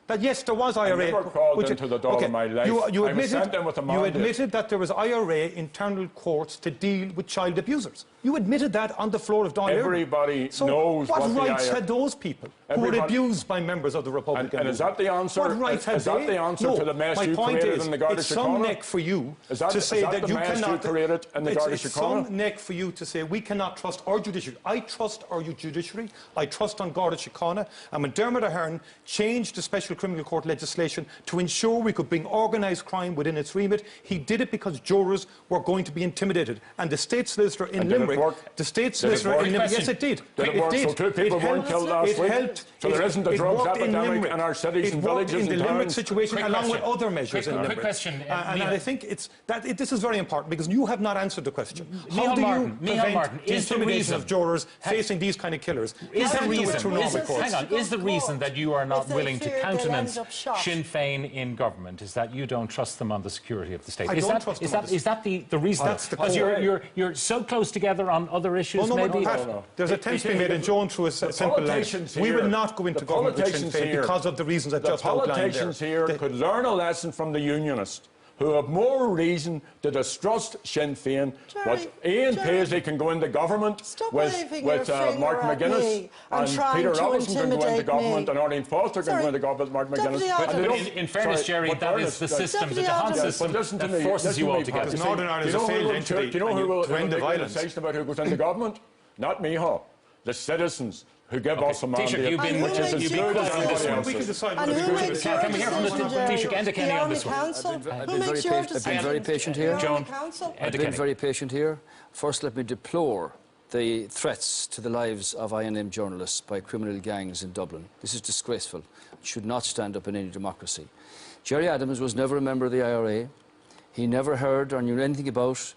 S5: that yes, there was IRA.
S6: I never crawled into the Dáil in my life.
S5: You
S6: I was sent in with a mandate.
S5: You admitted that there was IRA internal courts to deal with child abusers. You admitted that on the floor of Dáil.
S6: Everybody knows what
S5: rights had those people who were abused by members of the Republican
S6: and is that the answer?
S5: What rights had they?
S6: Is that the answer to the mess you created in the Garda Síochána?
S5: It's some neck for you to say that you cannot
S6: created in the Garda Síochána?
S5: It's some neck for you to say we cannot trust our judiciary. I trust our judiciary. I trust on Garda Síochána. And when Dermot Ahern changed the Special Criminal Court legislation to ensure we could bring organised crime within its remit, he did it because jurors were going to be intimidated. And the State Solicitor in Limerick, yes, it did.
S6: It did. So two people weren't killed last week. So there isn't a drugs epidemic in our cities and villages and towns.
S5: In the Limerick situation, along with other measures in Limerick.
S1: Quick question.
S5: And I think this is very important because you have not answered the question. How do you prevent the intimidation of jurors facing these kind of killers?
S1: Is the reason that you are not willing to countenance Sinn Féin in government is that you don't trust them on the security of the state? Is that the reason? Because you're so close together on other issues, maybe?
S5: No. There's a attempt to be made, and Joan through a simple lens. We will not go into government with Sinn Féin because of the reasons I just outlined there.
S6: The politicians here could learn a lesson from the Unionists, who have more reason to distrust Sinn Féin. But Ian Paisley can go into government with Mark McGuinness, and Peter Robinson can go into government, and Arlene Foster can go into government with Mark McGuinness.
S1: In fairness, Jerry, that is the system, the Dehan system, that forces you all together.
S5: Northern Ireland is a failed entity.
S6: Do you know who will make a decision about who goes into government? Not Micheál. The citizens who give us a mandate,
S1: which is as good as this one.
S5: We can decide whether
S1: Can we hear from the Taoiseach Enda Kenny on this one?
S3: I've been very patient here.
S1: Joan,
S3: I've been very patient here. First, let me deplore the threats to the lives of INM journalists by criminal gangs in Dublin. This is disgraceful. It should not stand up in any democracy. Gerry Adams was never a member of the IRA. He never heard or knew anything about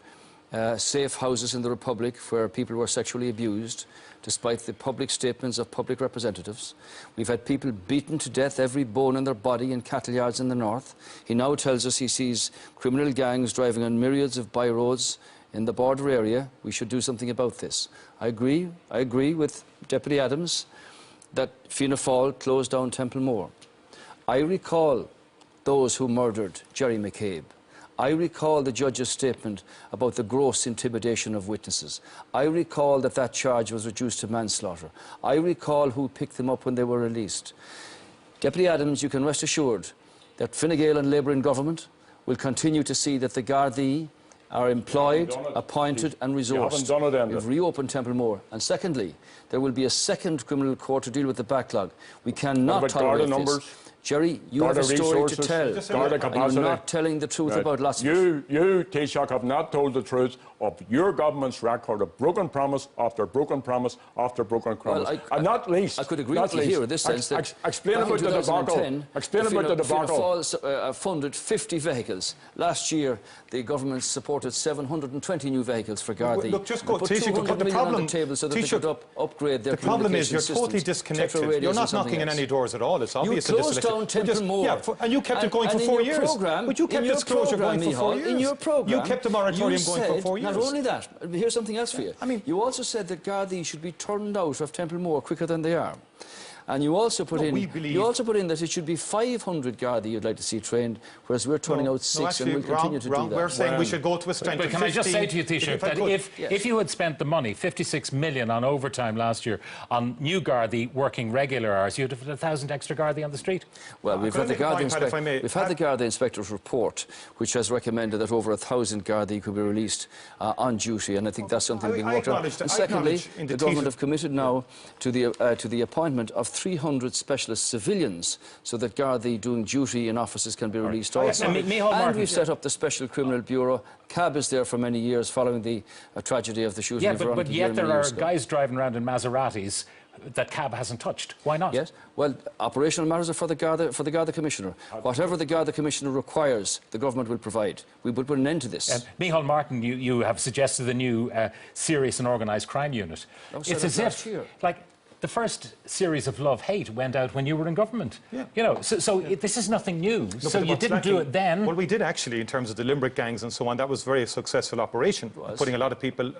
S3: safe houses in the Republic where people were sexually abused, despite the public statements of public representatives. We've had people beaten to death, every bone in their body, in cattle yards in the north. He now tells us he sees criminal gangs driving on myriads of byroads in the border area. We should do something about this. I agree with Deputy Adams that Fianna Fáil closed down Templemore. I recall those who murdered Jerry McCabe. I recall the judge's statement about the gross intimidation of witnesses. I recall that charge was reduced to manslaughter. I recall who picked them up when they were released. Deputy Adams, you can rest assured that Fine Gael and Labour in government will continue to see that the Gardaí are employed, appointed and resourced. We've reopened Templemore. And secondly, there will be a second criminal court to deal with the backlog. We cannot tolerate this. Jerry, you have a story to tell, and you're not telling the truth about lots of it.
S6: You, Taoiseach, have not told the truth of your government's record of broken promise after broken promise after broken promise.
S3: Well,
S6: and not least...
S3: I could agree with you here in this sense that
S6: explain about the debacle. Explain about the debacle.
S3: Fianna Fáil funded 50 vehicles. Last year, the government supported 720 new vehicles for Gardaí.
S5: Look, just go,
S3: put
S5: Taoiseach,
S3: 200
S5: the
S3: million
S5: problem,
S3: on the table so that they could upgrade their
S5: the problem is you're
S3: systems,
S5: totally disconnected. You're not knocking on any doors at all. It's obvious.
S3: You closed down Temple Moor.
S5: Yeah, and you kept it going for 4 years. But you kept its closure going for 4 years.
S3: In your programme,
S5: you kept the moratorium going for 4 years.
S3: Not only that, here's something else for you. I mean, you also said that Gardaí should be turned out of Temple Moor quicker than they are. And you also put in that it should be 500 Gardaí you'd like to see trained, whereas we're turning out 6 and we'll continue to do that.
S5: We're saying we should go to a strength of 15.
S1: But can I just say to you, Taoiseach, that if you had spent the money, 56 million on overtime last year, on new Gardaí working regular hours, you'd have had 1,000 extra Gardaí on the street.
S3: Well, we've had the Garda Inspector's report, which has recommended that over 1,000 Gardaí could be released on duty, and I think that's something being worked on. And secondly, the government have committed now to the appointment of 300 specialist civilians so that Gardaí doing duty in offices can be released also. And we've set up the Special Criminal Bureau. CAB is there for many years following the tragedy of the shooting of Veronica.
S1: But yet there are guys driving around in Maseratis that CAB hasn't touched. Why not?
S3: Yes. Well, operational matters are for the Garda Commissioner. Whatever the Garda Commissioner requires, the government will provide. We will put an end to this.
S1: Micheál Martin, you have suggested a new serious and organised crime unit. It's as if, like, the first series of Love-Hate went out when you were in government. Yeah. You know, this is nothing new. No, so you didn't do it then.
S5: Well, we did actually, in terms of the Limerick gangs and so on. That was a very successful operation, putting a lot of people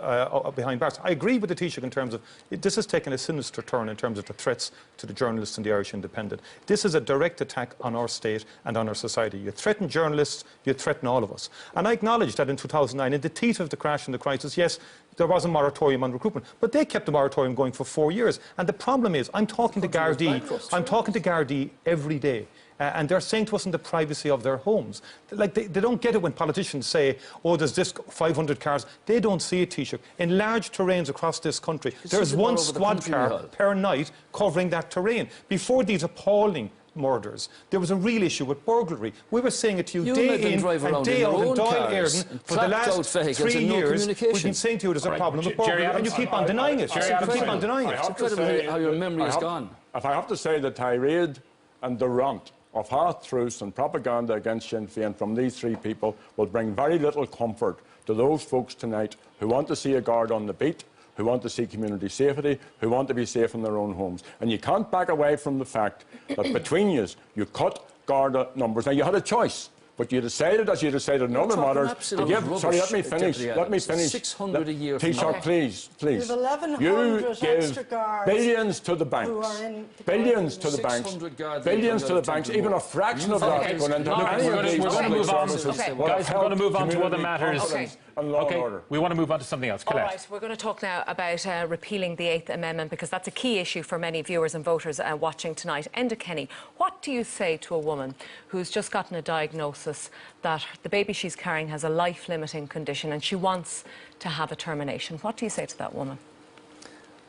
S5: behind bars. I agree with the Taoiseach in terms of this has taken a sinister turn in terms of the threats to the journalists and the Irish Independent. This is a direct attack on our state and on our society. You threaten journalists, you threaten all of us. And I acknowledge that in 2009, in the teeth of the crash and the crisis, yes, there was a moratorium on recruitment, but they kept the moratorium going for 4 years. And the problem is, I'm talking to Gardaí every day, and they're saying to us in the privacy of their homes, like they don't get it when politicians say, oh, there's this 500 cars. They don't see it, Taoiseach. In large terrains across this country, there's one squad car per night covering that terrain. Before these appalling murders, there was a real issue with burglary. We were saying it to you day in and day out in Dáil Éireann for the last 3 years. We've been saying to you there's a problem with burglary, and you keep on denying it. You keep on denying it.
S3: It's incredible how your memory is gone.
S6: If I have to say, the tirade and the rant of half-truths and propaganda against Sinn Féin from these 3 people will bring very little comfort to those folks tonight who want to see a guard on the beat, who want to see community safety, who want to be safe in their own homes. And you can't back away from the fact that between you cut Garda numbers. Now, you had a choice, but you decided, as you decided in other matters, to give... Sorry, let me finish.
S3: 600 a year.
S6: Taoiseach, please.
S4: You have 1,100 extra guards.
S6: Billions to the banks. Billions to the banks. Billions to the banks. Even a fraction of that going into
S1: We're going to move on. Guys, we're going to move on to other matters.
S6: And law and order.
S1: We want to move on to something else.
S2: All right, we're going to talk now about repealing the 8th Amendment, because that's a key issue for many viewers and voters watching tonight. Enda Kenny, what do you say to a woman who's just gotten a diagnosis that the baby she's carrying has a life-limiting condition and she wants to have a termination? What do you say to that woman?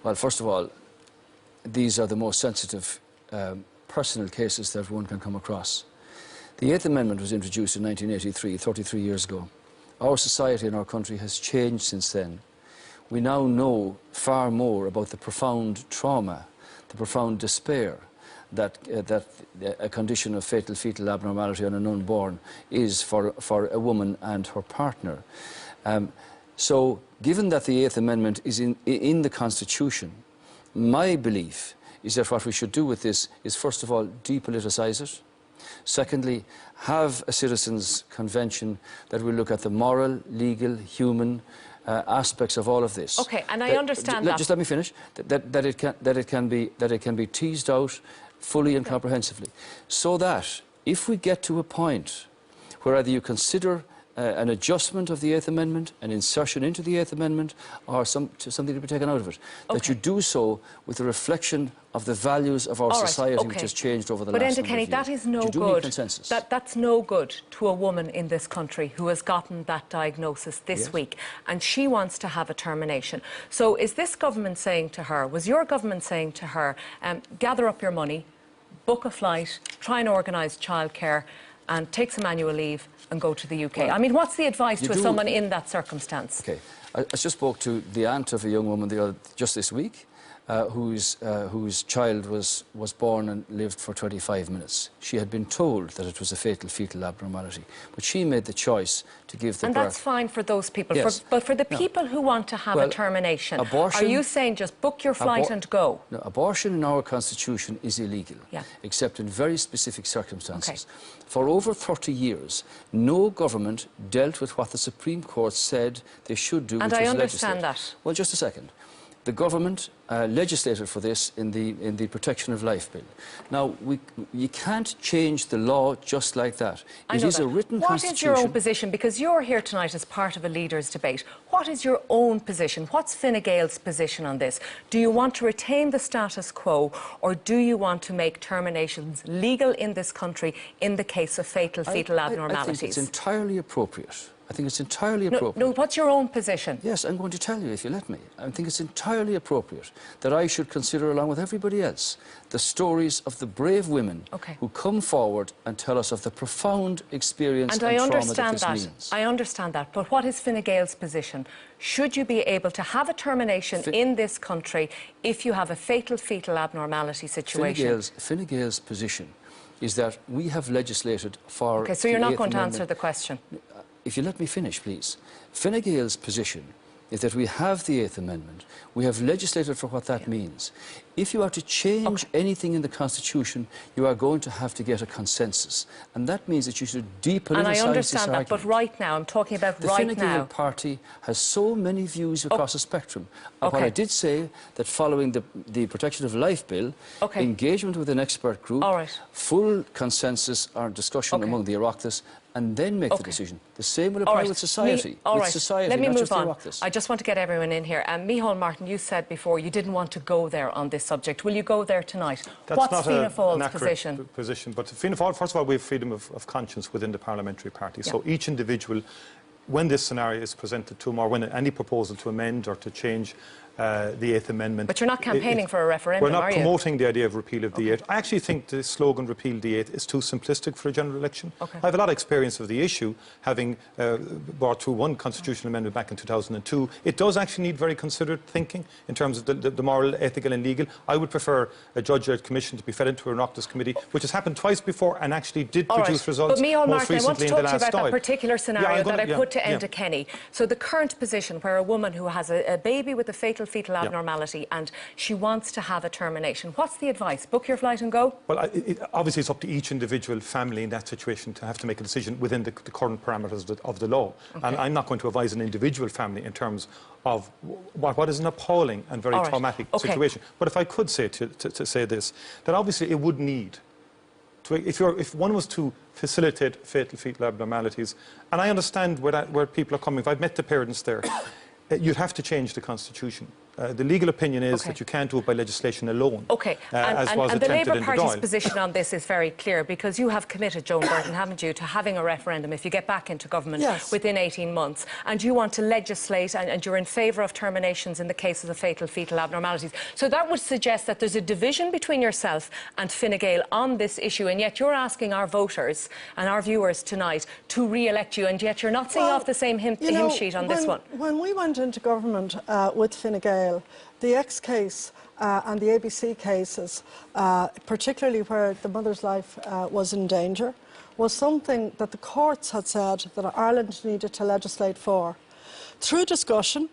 S3: Well, first of all, these are the most sensitive personal cases that one can come across. The 8th Amendment was introduced in 1983, 33 years ago. Our society and our country has changed since then. We now know far more about the profound trauma, the profound despair that a condition of fatal fetal abnormality on an unborn is for a woman and her partner. So, given that the 8th Amendment is in the Constitution, my belief is that what we should do with this is, first of all, depoliticise it. Secondly, have a citizens' convention that will look at the moral, legal, human aspects of all of this.
S2: Okay, and I understand that.
S3: Just let me finish. That it can be teased out fully and comprehensively, so that if we get to a point where either you consider an adjustment of the 8th Amendment, an insertion into the 8th Amendment, or something to be taken out of it, that you do so with a reflection of the values of our society, which has changed over the last number of years.
S2: But Enda Kenny, that is no good. That's no good to a woman in this country who has gotten that diagnosis this week, and she wants to have a termination. So is this government saying to her, was your government saying to her, gather up your money, book a flight, try and organise childcare and take some annual leave and go to the UK? I mean, what's the advice to someone in that circumstance?
S3: Okay. I just spoke to the aunt of a young woman just this week whose child was born and lived for 25 minutes. She had been told that it was a fatal fetal abnormality, but she made the choice to give the birth.
S2: And that's fine for those people.
S3: Yes.
S2: But for the people who want to have a termination,
S3: abortion,
S2: are you saying just book your flight and go?
S3: No, abortion in our constitution is illegal,
S2: Yeah.
S3: except in very specific circumstances. Okay. For over 30 years, no government dealt with what the Supreme Court said they should do,
S2: and
S3: which
S2: I
S3: was
S2: understand
S3: legislate.
S2: that.
S3: Well, just a second. The government legislated for this in the Protection of Life Bill. Now, you can't change the law just like that. It is a written constitution.
S2: What is your own position? Because you're here tonight as part of a leaders' debate. What is your own position? What's Fine Gael's position on this? Do you want to retain the status quo, or do you want to make terminations legal in this country in the case of fatal fetal abnormalities?
S3: I think it's entirely appropriate. I think it's entirely appropriate.
S2: No, what's your own position?
S3: Yes, I'm going to tell you if you let me. I think it's entirely appropriate that I should consider, along with everybody else, the stories of the brave women who come forward and tell us of the profound experience and trauma that this means.
S2: I understand that. But what is Fine Gael's position? Should you be able to have a termination in this country if you have a fatal fetal abnormality situation?
S3: Fine Gael's position is that we have legislated for...
S2: OK, so you're not going to answer the question?
S3: If you let me finish, please. Fine Gael's position is that we have the Eighth Amendment. We have legislated for what that means. If you are to change anything in the Constitution, you are going to have to get a consensus. And that means that you should depoliticise this argument.
S2: And I understand that, but right now, I'm talking about right now.
S3: The Fine Gael party has so many views across the spectrum. And what I did say, that following the Protection of Life Bill, engagement with an expert group, full consensus or discussion among the Oireachtas, and then make the decision. The same will apply with society.
S2: Let me move on. I just want to get everyone in here. Micheál Martin, you said before you didn't want to go there on this subject. Will you go there tonight? What's Fianna Fáil's position?
S5: But Fianna Fáil, first of all, we have freedom of conscience within the parliamentary party. So each individual, when this scenario is presented to them, or when any proposal to amend or to change the Eighth Amendment...
S2: But you're not campaigning for a referendum,
S5: are you? We're not promoting the idea of repeal of the Eighth. I actually think the slogan repeal the Eighth is too simplistic for a general election. I have a lot of experience of the issue, having brought through one constitutional amendment back in 2002. It does actually need very considered thinking in terms of the moral, ethical and legal. I would prefer a judge-led commission to be fed into an Oireachtas committee, which has happened twice before and actually did produce results.
S2: But Micheál
S5: most
S2: Martin, I want to
S5: recently
S2: talk to you about that particular scenario that I put to Enda Kenny. So the current position where a woman who has a baby with a fatal fetal abnormality and she wants to have a termination. What's the advice? Book your flight and go?
S5: Well, obviously it's up to each individual family in that situation to have to make a decision within the current parameters of the law. And I'm not going to advise an individual family in terms of what is an appalling and very traumatic situation. But if I could say to say this, that obviously it would need to, if one was to facilitate fatal fetal abnormalities, and I understand where people are coming from. I've met the parents there. You'd have to change the Constitution. The legal opinion is that you can't do it by legislation alone.
S2: And the Labour Party's position on this is very clear, because you have committed, Joan Burton, haven't you, to having a referendum if you get back into government within 18 months. And you want to legislate, and you're in favour of terminations in the cases of fatal fetal abnormalities. So that would suggest that there's a division between yourself and Fine Gael on this issue, and yet you're asking our voters and our viewers tonight to re-elect you, and yet you're not singing off the same hymn sheet on this one.
S4: When we went into government with Fine Gael, the X case and the ABC cases, particularly where the mother's life was in danger, was something that the courts had said that Ireland needed to legislate for. Through discussion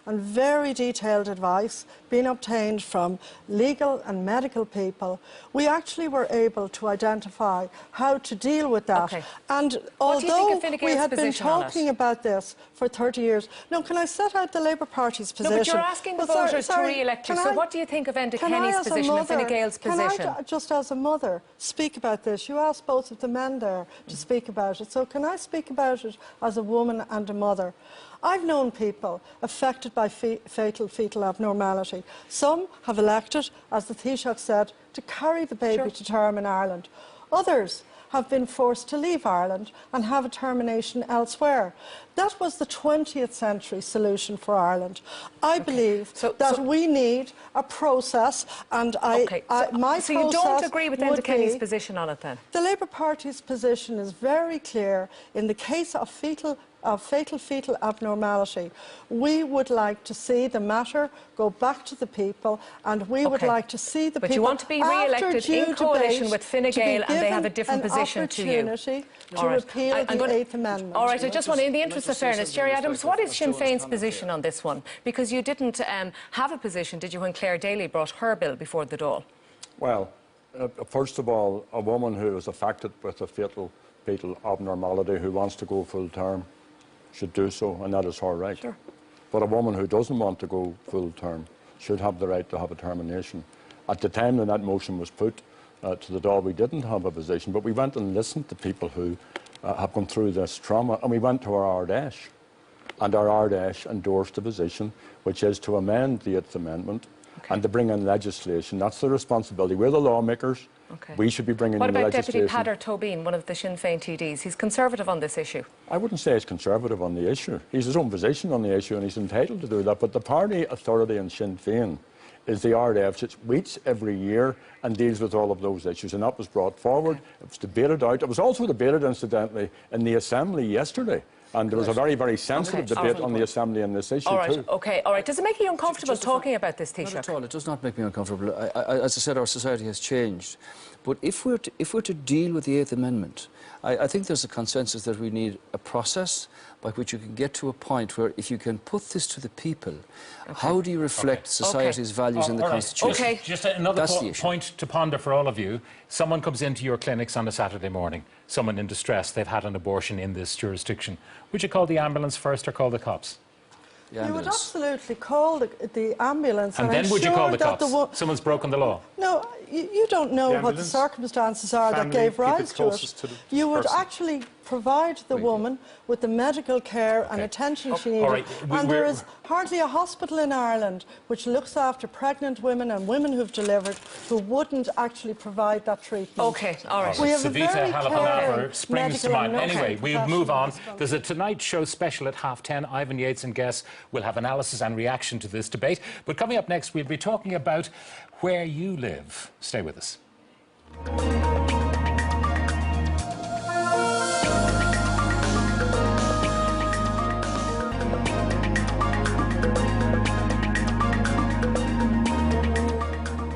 S4: and very detailed advice being obtained from legal and medical people, we actually were able to identify how to deal with that. And although we had been talking about this for 30 years... No, can I set out the Labour Party's position?
S2: No, but you're asking the voters to re-elect you, so what do you think of Enda Kenny's position and Fine Gael's position?
S4: Can I, just as a mother, speak about this? You asked both of the men there to speak about it, so can I speak about it as a woman and a mother? I've known people affected by fatal fetal abnormality. Some have elected, as the Taoiseach said, to carry the baby to term in Ireland. Others have been forced to leave Ireland and have a termination elsewhere. That was the 20th century solution for Ireland. I believe that we need a process, and
S2: so you don't agree with Enda Kenny's position on it then?
S4: The Labour Party's position is very clear. In the case of fatal fetal abnormality, we would like to see the matter go back to the people, and we would like to see the people.
S2: But you want to be re-elected in coalition with Fine Gael, and they have a different position to you.
S4: To repeal the Eighth Amendment.
S2: All right, I just want, in the interest of fairness, Jerry Adams, what is Sinn Féin's position on this one? Because you didn't have a position, did you, when Claire Daly brought her bill before the Dáil?
S6: Well, first of all, a woman who is affected with a fetal abnormality who wants to go full term should do so, and that is her right.
S2: Sure.
S6: But a woman who doesn't want to go full term should have the right to have a termination. At the time when that motion was put to the Dáil, we didn't have a position, but we went and listened to people who have gone through this trauma, and we went to our Ardèche, and our Ardèche endorsed a position which is to amend the Eighth Amendment and to bring in legislation. That's the responsibility. We're the lawmakers. We should be bringing in legislation.
S2: What about Deputy Peadar Tobin, one of the Sinn Féin TDs? He's Conservative on this issue.
S6: I wouldn't say he's Conservative on the issue. He's his own position on the issue, and he's entitled to do that. But the party authority in Sinn Féin is the RDF, which meets every year and deals with all of those issues. And that was brought forward. It was debated out. It was also debated, incidentally, in the Assembly yesterday. And there was a very, very sensitive debate on the Assembly on this issue too.
S2: All right. Does it make you uncomfortable talking about this, Taoiseach?
S3: Not at all. It does not make me uncomfortable. As I said, our society has changed. But if we're to deal with the Eighth Amendment, I think there's a consensus that we need a process by which you can get to a point where, if you can put this to the people, how do you reflect society's values in the Constitution?
S1: Just another point to ponder for all of you. Someone comes into your clinics on a Saturday morning, someone in distress, they've had an abortion in this jurisdiction. Would you call the ambulance first or call the cops?
S4: You would absolutely call the ambulance.
S1: And then would you call the cops? Someone's broken the law.
S4: No, you don't know what the circumstances are that gave rise to it. You would actually provide the woman with the medical care and attention she needed. And there is hardly a hospital in Ireland which looks after pregnant women and women who've delivered who wouldn't actually provide that treatment.
S2: OK, all right.
S4: We have a very caring
S1: springs to mind. Anyway, we'll move on. There's a Tonight Show special at 10:30. Ivan Yates and guests will have analysis and reaction to this debate. But coming up next, we'll be talking about where you live. Stay with us.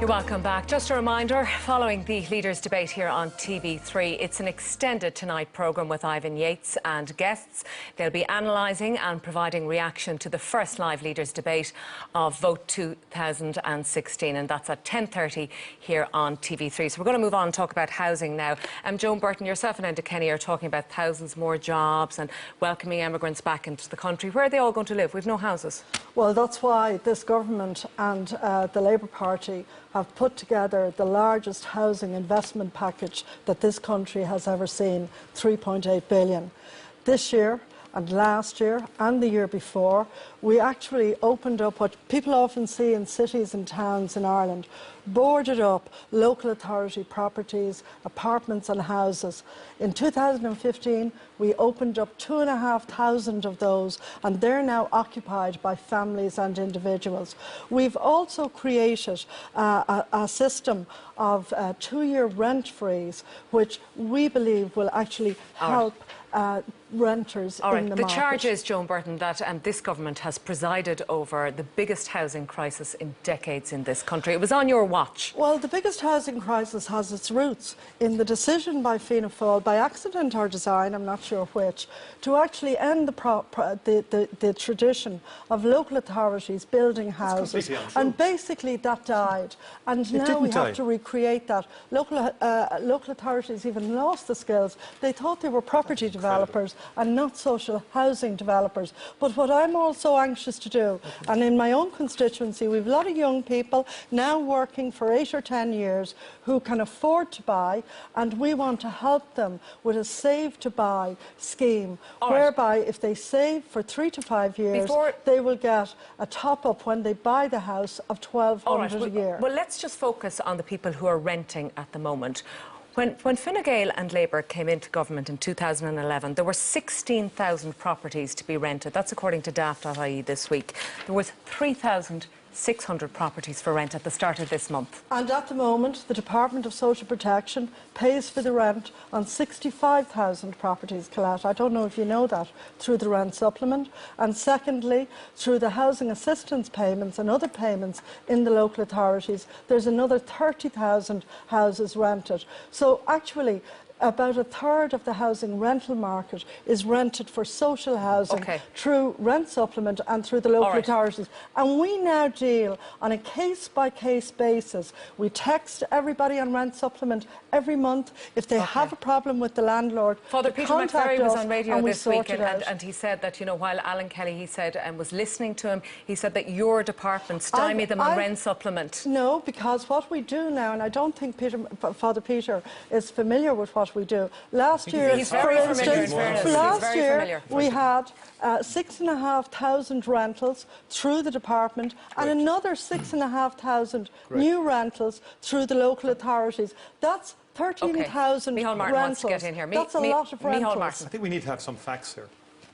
S2: Welcome back. Just a reminder, following the Leaders Debate here on TV3, it's an extended Tonight programme with Ivan Yates and guests. They'll be analysing and providing reaction to the first live Leaders Debate of Vote 2016, and that's at 10:30 here on TV3. So we're going to move on and talk about housing now. Joan Burton, yourself and Enda Kenny are talking about thousands more jobs and welcoming immigrants back into the country. Where are they all going to live? We've no houses.
S4: Well, that's why this government and the Labour Party have put together the largest housing investment package that this country has ever seen, 3.8 billion. This year and last year and the year before, we actually opened up what people often see in cities and towns in Ireland, boarded up local authority properties, apartments and houses. In 2015, we opened up 2,500 of those, and they're now occupied by families and individuals. We've also created a system of 2-year rent freeze, which we believe will actually help renters in the market.
S2: The charge is, Joan Burton, that this government has presided over the biggest housing crisis in decades in this country. It was on your watch.
S4: Well, the biggest housing crisis has its roots in the decision by Fianna Fáil, by accident or design, I'm not sure which, to actually end the tradition of local authorities building houses. And basically that died. And now we have to recreate that. Local authorities even lost the skills. They thought they were property developers and not social housing developers. But what I'm also anxious to do, and in my own constituency, we've a lot of young people now working for 8 or 10 years who can afford to buy, and we want to help them with a Save to Buy scheme, whereby if they save for 3 to 5 years, they will get a top-up when they buy the house of $1,200 a year.
S2: Well, let's just focus on the people who are renting at the moment. When Fine Gael and Labour came into government in 2011, there were 16,000 properties to be rented. That's according to daft.ie this week. There was 3,600 properties for rent at the start of this month.
S4: And at the moment, the Department of Social Protection pays for the rent on 65,000 properties, Colette. I don't know if you know that, through the rent supplement. And secondly, through the housing assistance payments and other payments in the local authorities, there's another 30,000 houses rented. So actually, about a third of the housing rental market is rented for social housing through rent supplement and through the local authorities. And we now deal on a case-by-case basis. We text everybody on rent supplement every month. If they have a problem with the landlord,
S2: Father Peter McVerry was on radio this week
S4: and
S2: he said that, you know, while Alan Kelly, he said, and was listening to him, he said that your department stymied them on rent supplement.
S4: No, because what we do now, and I don't think Father Peter is familiar with what we do. Last year, for instance, we had 6,500 rentals through the department and another 6,500 new rentals through the local authorities. That's 13,000 rentals.
S2: To get in here.
S4: That's a lot of rentals.
S5: I think we need to have some facts here.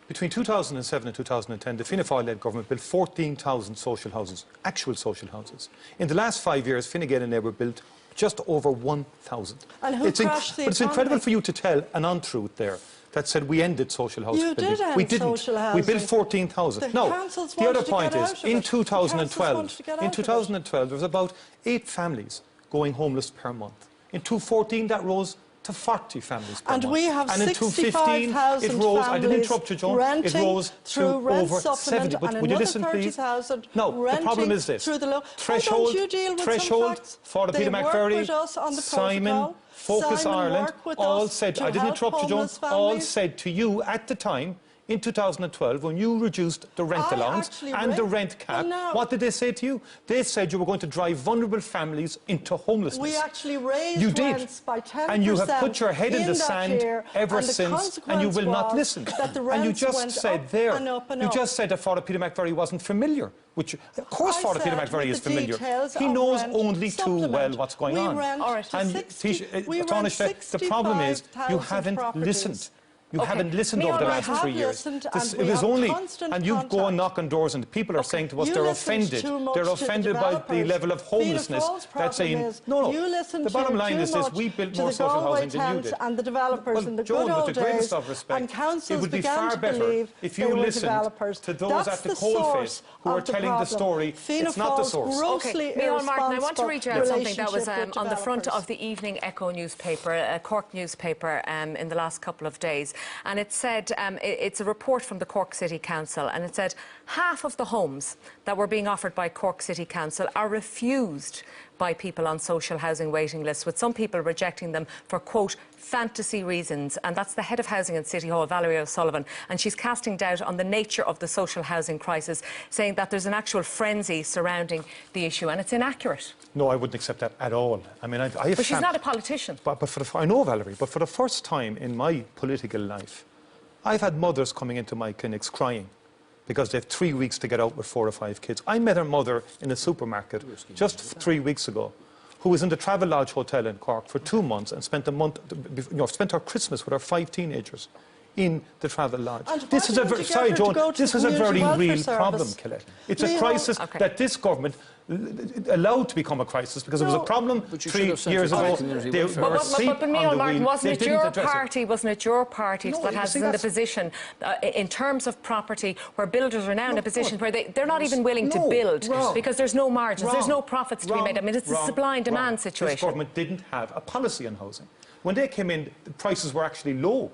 S5: Between 2007 and 2010, the Fianna Fáil-led government built 14,000 social houses, actual social houses. In the last 5 years, Fine Gael and Labour built just over 1,000.
S4: And who crashed the economy?
S5: But it's incredible for you to tell an untruth there that said we ended social housing.
S4: You did end
S5: we didn't.
S4: Social housing.
S5: We built 14,000. No, the other point is, in 2012, there was about 8 families going homeless per month. In 2014, that rose to 40 families per month.
S4: And we have 65,000
S5: it rose, I didn't interrupt you, Joan, it rose to over 70. But would you listen, please? No, the problem is this. Threshold, Father Peter McVerry, Simon, Focus Ireland, all said, I didn't interrupt you, Joan, all said to you at the time, in 2012, when you reduced the rent allowance and the rent cap, what did they say to you? They said you were going to drive vulnerable families into homelessness.
S4: We actually raised rents by 10%.
S5: And you have put your head in the sand ever since, and you will not listen. And you just said there, you just said that Father Peter McVerry wasn't familiar. Which, of course, Father Peter McVerry is familiar. He knows only too well what's going on. And the problem is you haven't listened. You haven't listened over the last 3 years. It was only, and you go and knock on doors and people are saying to us they're offended. They're offended by the level of homelessness. That's saying, no, the bottom line is this, we built more social housing than you did.
S4: And the developers in the good old days, and councils
S5: it would be far better if you listened to those at the coalface who are telling the story. It's not the source.
S2: Micheál Martin, I want to read you out something that was on the front of the Evening Echo newspaper, a Cork newspaper, in the last couple of days. And it said, it's a report from the Cork City Council, and it said half of the homes that were being offered by Cork City Council are refused by people on social housing waiting lists, with some people rejecting them for, quote, fantasy reasons. And that's the head of housing at City Hall, Valerie O'Sullivan. And she's casting doubt on the nature of the social housing crisis, saying that there's an actual frenzy surrounding the issue, and it's inaccurate.
S5: No, I wouldn't accept that at all. I mean,
S2: but she's not a politician.
S5: I know Valerie, but for the first time in my political life, I've had mothers coming into my clinics crying because they have 3 weeks to get out with 4 or 5 kids. I met her mother in a supermarket just 3 weeks ago, who was in the Travelodge Hotel in Cork for 2 months and spent spent her Christmas with her 5 teenagers in the Travelodge. This is a sorry, Joan. This is a very real problem, Colette. It's a crisis that this government allowed to become a crisis because it was a problem 3 years ago. They were asleep on the wheel.
S2: Wasn't it your party that has in the position in terms of property where builders are now in a position where they're not even willing to build because there's no margins, there's no profits to be made. I mean, it's a supply and demand situation.
S5: This government didn't have a policy on housing. When they came in, the prices were actually low.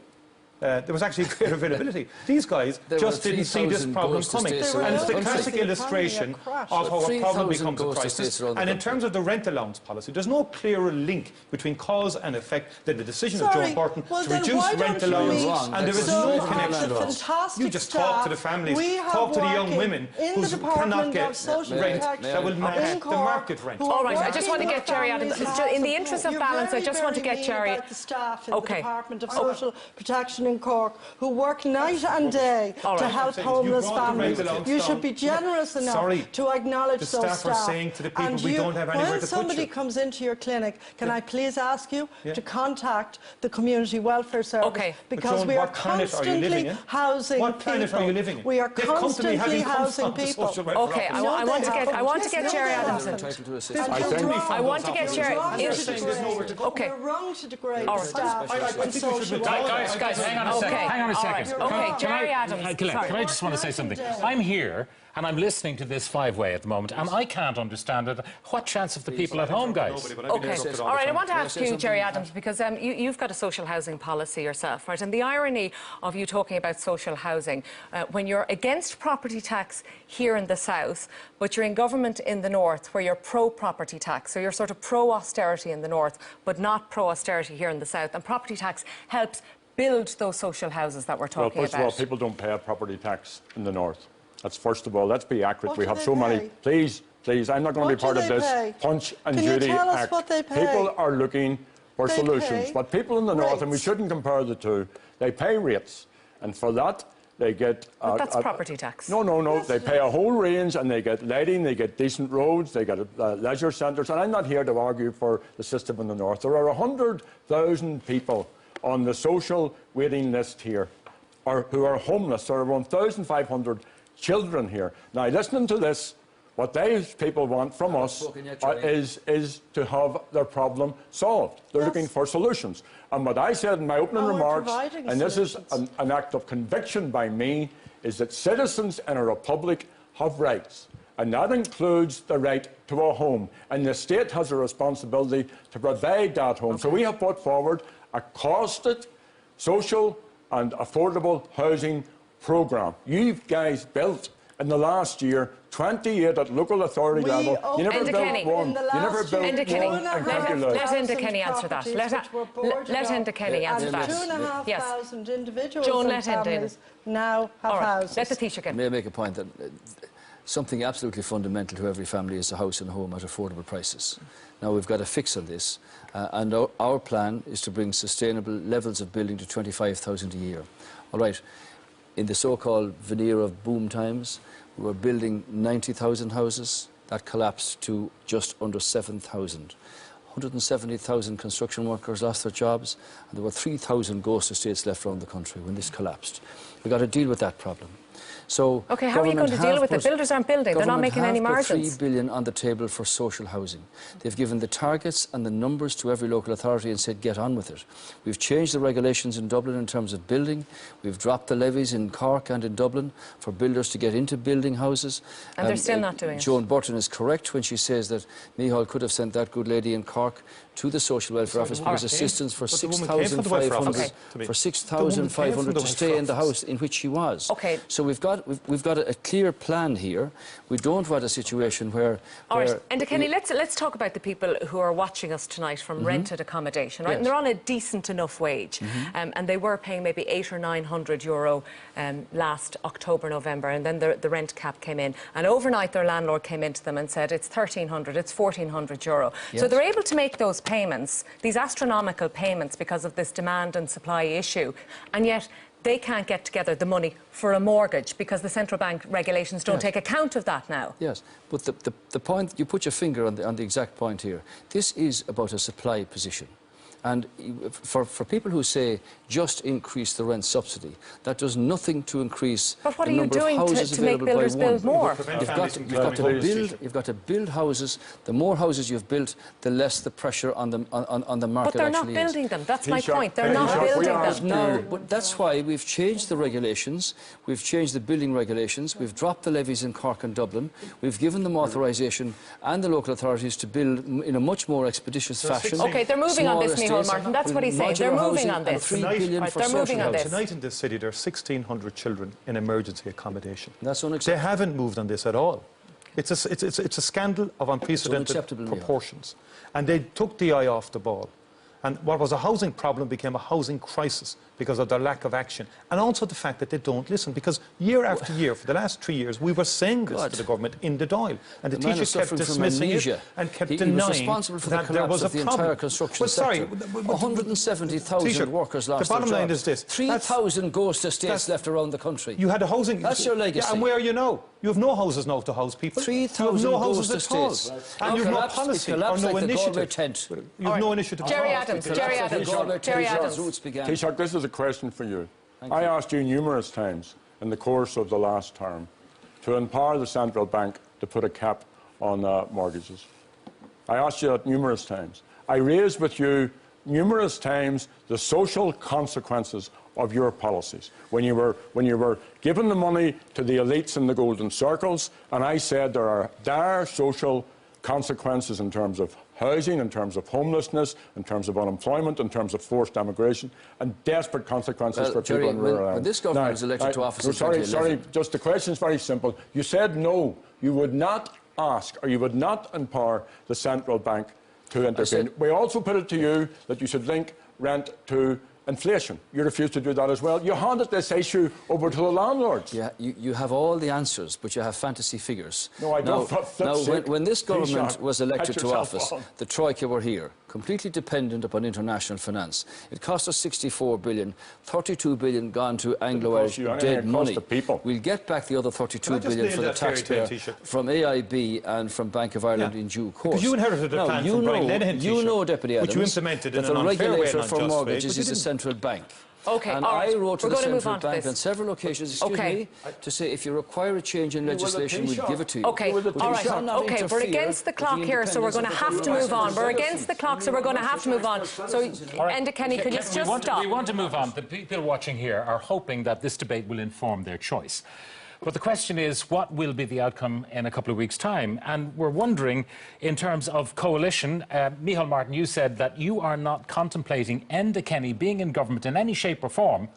S5: There was actually great availability. These guys just didn't see this problem coming. And it's the classic illustration of how a problem becomes a crisis. And in terms of the rent allowance policy, there's no clearer link between cause and effect than the decision of Joe Burton to reduce rent allowance. And there is no connection. You just talk to the families, talk to the young women who cannot get rent that will match the market rent.
S2: All right, I just want to get Jerry out of in the interest of balance, I just want to get Jerry.
S4: The staff in the Department of Social Protection in Cork who work night and day to help homeless families. You should be generous enough to acknowledge those staff.
S5: Are saying to the people,
S4: and
S5: we don't have anywhere
S4: when
S5: to
S4: somebody
S5: put you.
S4: comes into your clinic, can I please ask you to contact the Community Welfare Service, because we are constantly housing people.
S5: What planet are you living in?
S4: We are constantly housing people.
S2: Okay, I want to get Jerry Adamson. I want to get Jerry. Okay.
S4: We're wrong to degrade staff and social
S1: Guys, hang on a second. Hang on a second.
S2: Okay, Jerry Adams.
S1: Can I just want to say something? I'm here and I'm listening to this five-way at the moment, and I can't understand it. What chance of the people at home, guys?
S2: Okay, all right, I want to ask you, Jerry Adams, because you've got a social housing policy yourself, right? And the irony of you talking about social housing, when you're against property tax here in the south, but you're in government in the north where you're pro-property tax, so you're sort of pro-austerity in the north, but not pro-austerity here in the south, and property tax helps build those social houses that we're talking about.
S6: Well, first of all, people don't pay a property tax in the north. That's first of all. Let's be accurate. We have so many. Please, I'm not going to be part of this Punch and Judy act. People are looking for solutions. But people in the north, and we shouldn't compare the two, they pay rates. And for that, they get...
S2: But that's property tax.
S6: No. Yes, they pay a whole range, and they get lighting, they get decent roads, they get leisure centres. And I'm not here to argue for the system in the north. There are 100,000 people on the social waiting list here who are homeless. There are 1,500 children here. Now, listening to this, what these people want from us is to have their problem solved. They're looking for solutions. And what I said in my opening remarks, and this is an act of conviction by me, is that citizens in a republic have rights. And that includes the right to a home. And the state has a responsibility to provide that home. So we have put forward a costed, social and affordable housing programme. You guys built in the last year 28 at local authority level. You never built one. You never built one in County Louth.
S2: Let Enda Kenny answer that. Let Enda Kenny answer that.
S4: 2,500 individuals
S2: Joan,
S4: and families now have houses.
S2: Let the teacher get.
S3: May I make a point that something absolutely fundamental to every family is a house and a home at affordable prices. Now, we've got a fix on this, and our plan is to bring sustainable levels of building to 25,000 a year. All right. In the so-called veneer of boom times, we were building 90,000 houses. That collapsed to just under 7,000. 170,000 construction workers lost their jobs, and there were 3,000 ghost estates left around the country when this collapsed. We've got to deal with that problem. So
S2: okay, how are you going to deal with it? Builders aren't building. They're not making any margins.
S3: $3 billion on the table for social housing. They've given the targets and the numbers to every local authority and said, get on with it. We've changed the regulations in Dublin in terms of building. We've dropped the levies in Cork and in Dublin for builders to get into building houses.
S2: And they're still not doing it.
S3: Joan Burton is correct when she says that Micheál could have sent that good lady in Cork to the social welfare office because assistance for 6,500 to stay in the house in which she was.
S2: Okay.
S3: So we've got a clear plan here. We don't want a situation where...
S2: All right, and Kenny, let's talk about the people who are watching us tonight from rented accommodation, right? Yes. And they're on a decent enough wage, and they were paying maybe €800 or €900 last October, November, and then the rent cap came in, and overnight their landlord came into them and said it's €1,300, it's €1,400. Yes. So they're able to make those payments, these astronomical payments, because of this demand and supply issue, and yet they can't get together the money for a mortgage because the central bank regulations don't take account of that now.
S3: Yes, but the point, you put your finger on the exact point here. This is about a supply position. And for people who say just increase the rent subsidy, that does nothing to increase
S2: but what
S3: the
S2: are you
S3: number
S2: doing
S3: of houses
S2: to make builders build more?
S3: You've got to build houses. The more houses you've built, the less the pressure on the market.
S2: But they're not building them. That's my point. They're not building them.
S3: No, but that's why we've changed the regulations. We've changed the building regulations. We've dropped the levies in Cork and Dublin. We've given them authorisation and the local authorities to build in a much more expeditious fashion.
S2: Okay, they're moving on this, Micheál Martin. That's what he's saying. They're moving on this.
S5: They're moving on this. Tonight in this city, there are 1,600 children in emergency accommodation.
S3: That's unacceptable.
S5: They haven't moved on this at all. It's a scandal of unprecedented proportions. And they took the eye off the ball. And what was a housing problem became a housing crisis because of their lack of action, and also the fact that they don't listen, because year after year, for the last 3 years, we were saying this to the government in the Dáil, and the Taoiseach kept dismissing it and kept denying
S3: was responsible for the
S5: that there was a
S3: collapse of the
S5: problem.
S3: entire construction sector. 170,000 workers lost
S5: the bottom
S3: their
S5: line
S3: jobs.
S5: is this.
S3: 3,000 ghost estates left around the country.
S5: You had a housing...
S3: That's your legacy.
S5: Yeah, and where are you now? You have no houses now to house people.
S3: 3,000
S5: no houses
S3: ghost
S5: at all.
S3: estates.
S5: And you have no policy or no
S3: like
S5: initiative.
S3: Tent.
S5: You have no initiative.
S2: Jerry Adams.
S6: Taoiseach, this is a question for you. I asked you numerous times in the course of the last term to empower the central bank to put a cap on mortgages. I asked you that numerous times. I raised with you numerous times the social consequences of your policies when you were giving the money to the elites in the golden circles, and I said there are dire social consequences in terms of housing, in terms of homelessness, in terms of unemployment, in terms of forced emigration, and desperate consequences for people in rural areas.
S3: When this government was elected to office in
S6: sorry, just the question is very simple. You said no, you would not ask or you would not empower the central bank to intervene. We also put it to you that you should link rent to inflation. You refused to do that as well. You handed this issue over to the landlords.
S3: Yeah, you have all the answers, but you have fantasy figures.
S6: No, I don't.
S3: When this government was elected to office, the Troika were here, completely dependent upon international finance. It cost us 64 billion, 32 billion gone to Anglo-Irish dead money. We'll get back the other 32 billion for the taxpayer from AIB and from Bank of Ireland in due course.
S5: Because you inherited a plan from Brian Lenihan,
S3: you know, Deputy Adams,
S5: which you implemented in
S3: that
S5: an
S3: the
S5: unfair way
S3: regulator
S5: and
S3: for
S5: unjust
S3: mortgages
S5: way,
S3: is the central bank.
S2: Okay,
S3: and
S2: all right.
S3: I wrote to
S2: We're
S3: the
S2: going to move
S3: central
S2: on to
S3: bank
S2: this.
S3: on several occasions, to say if you require a change in legislation, we'll give it to you.
S2: Okay, all right. Okay, we're against the clock here, so we're going to have to move on. We're against the clock, so we're going to have to move on. So, Enda Kenny, could you just stop?
S1: We want to move on. The people watching here are hoping that this debate will inform their choice. But the question is, what will be the outcome in a couple of weeks' time? And we're wondering, in terms of coalition, Micheál Martin, you said that you are not contemplating Enda Kenny being in government in any shape or form.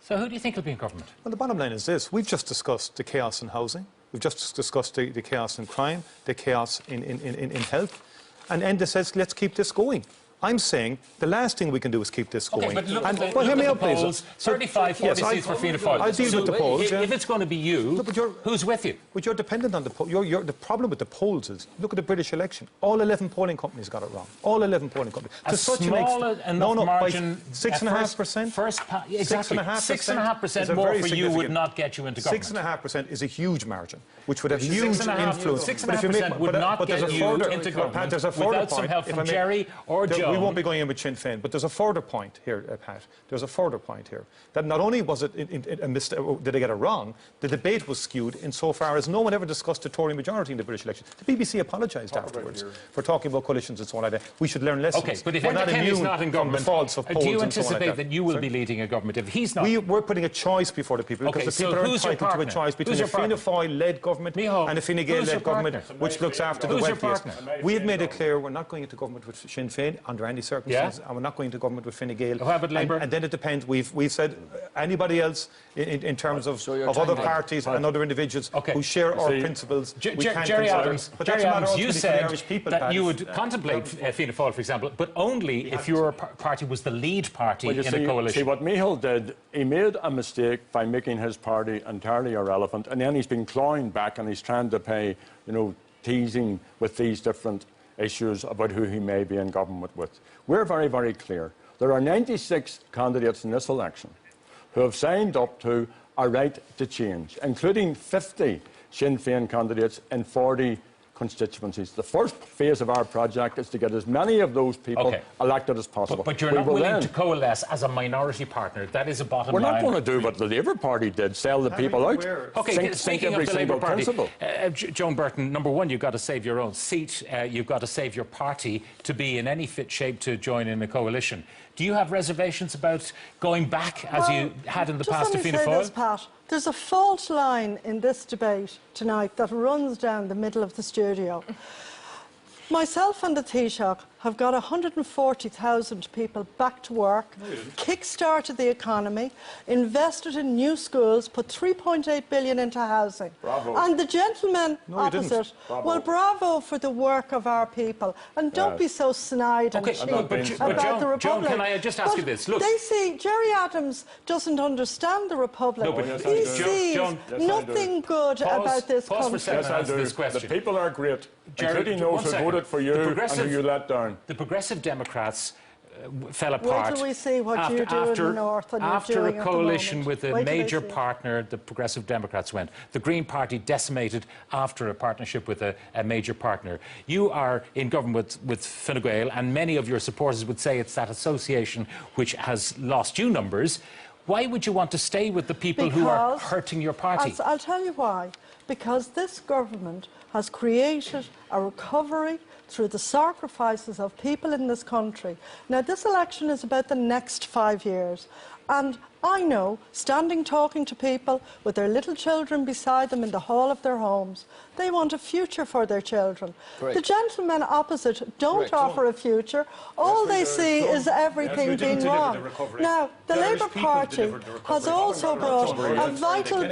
S1: So who do you think will be in government?
S5: Well, the bottom line is this. We've just discussed the chaos in housing. We've just discussed the chaos in crime, the chaos in health. And Enda says, let's keep this going. I'm saying the last thing we can do is keep this going.
S1: Okay, but look at the,
S5: hear me out,
S1: polls. 35, 40 seats for Fianna Fáil.
S5: I'll deal with the polls.
S1: If it's going to be you, who's with you?
S5: But you're dependent on the polls. The problem with the polls is, look at the British election. All 11 polling companies got it wrong. All 11 polling companies.
S1: A small enough margin.
S5: 6.5%.
S1: Exactly. 6.5% more for you would not get you into government.
S5: 6.5% is a huge margin, which would have huge influence.
S1: 6.5% would not get you into government without some help from Jerry or Joe.
S5: We won't be going in with Sinn Féin, but there's a further point here, Pat. There's a further point here. That not only was it a mistake, did they get it wrong, the debate was skewed insofar as no one ever discussed the Tory majority in the British election. The BBC apologised afterwards for talking about coalitions and so on like that. We should learn lessons.
S1: Okay, but if Enda Kenny's not in government, do you anticipate that you will be leading a government if he's not?
S5: We're putting a choice before the people, because the people are entitled to a choice between a Fianna Fáil-led government and a Fine Gael-led government, which looks after the wealthiest. We have made it clear we're not going into government with Sinn Féin under any circumstances. And we're not going to government with Fine Gael.
S1: How about Labour?
S5: And then it depends. We've said anybody else in terms of other parties and other individuals who share our principles.
S1: Jerry Adams, you said that you would contemplate Fianna Fáil, for example, but only if your party was the lead party in a coalition.
S6: See, what Micheál did, he made a mistake by making his party entirely irrelevant, and then he's been clawing back and he's trying to pay, teasing with these different issues about who he may be in government with. We're very, very clear. There are 96 candidates in this election who have signed up to a right to change, including 50 Sinn Féin candidates in 40 constituencies. The first phase of our project is to get as many of those people elected as possible.
S1: But you're not willing to coalesce as a minority partner. That is a bottom line.
S6: We're not going to do what the Labour Party did, sell the people out.
S1: Okay, speaking of the Labour Party, Joan Burton, number one, you've got to save your own seat. You've got to save your party to be in any fit shape to join in a coalition. Do you have reservations about going back, as you had in the past, to Fianna Fáil?
S4: This, Pat. There's a fault line in this debate tonight that runs down the middle of the studio. Myself and the Taoiseach have got 140,000 people back to work, kick-started the economy, invested in new schools, put 3.8 billion into housing.
S6: Bravo.
S4: And the gentleman opposite,
S6: Bravo.
S4: well, bravo for the work of our people. And don't be so snide and cheap about the Republic.
S1: Joan, can I just ask you this? Look,
S4: they see Jerry Adams doesn't understand the Republic.
S1: No, but
S4: he sees nothing good about this
S1: country. Pause for a second and answer this question.
S6: The people are great,
S1: Jerry,
S6: including those who voted for you and who you let down.
S1: The Progressive Democrats fell apart.
S4: Wait till we see what you do in the North and
S1: after a coalition with a
S4: Wait till
S1: major
S4: we see.
S1: partner, the Progressive Democrats went. The Green Party decimated after a partnership with a major partner. You are in government with Fine Gael, and many of your supporters would say it's that association which has lost you numbers. Why would you want to stay with the people who are hurting your party?
S4: I'll tell you why. Because this government has created a recovery through the sacrifices of people in this country. Now, this election is about the next 5 years. And I know, standing talking to people with their little children beside them in the hall of their homes, they want a future for their children.
S3: Correct.
S4: The gentlemen opposite don't offer a future. All they see is everything being wrong. Now, the Labour Party has also brought a vital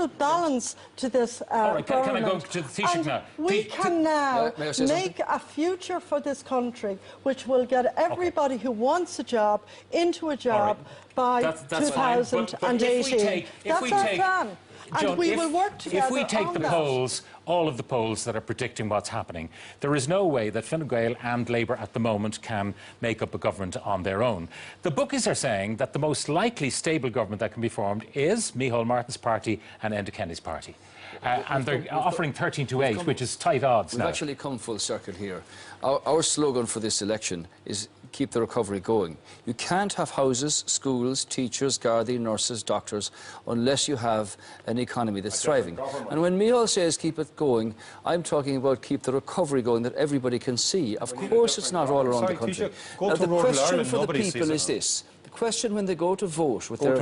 S4: balance to this government.
S1: Can I go to the Taoiseach now?
S4: We can now make a future for this country which will get everybody who wants a job into a job by 2018. That's our plan.
S1: Joan,
S4: and we will work together.
S1: If we take the polls, all of the polls that are predicting what's happening, there is no way that Fine Gael and Labour at the moment can make up a government on their own. The bookies are saying that the most likely stable government that can be formed is Micheál Martin's party and Enda Kenny's party. And they're offering 13 to 8, which is tight odds now.
S3: We've actually come full circle here. Our slogan for this election is keep the recovery going. You can't have houses, schools, teachers, Gardaí, nurses, doctors, unless you have an economy that's thriving. And when Micheál says keep it going, I'm talking about keep the recovery going that everybody can see. Of course it's not all around the country. Now, the question for the people is this. The question when they go to vote with their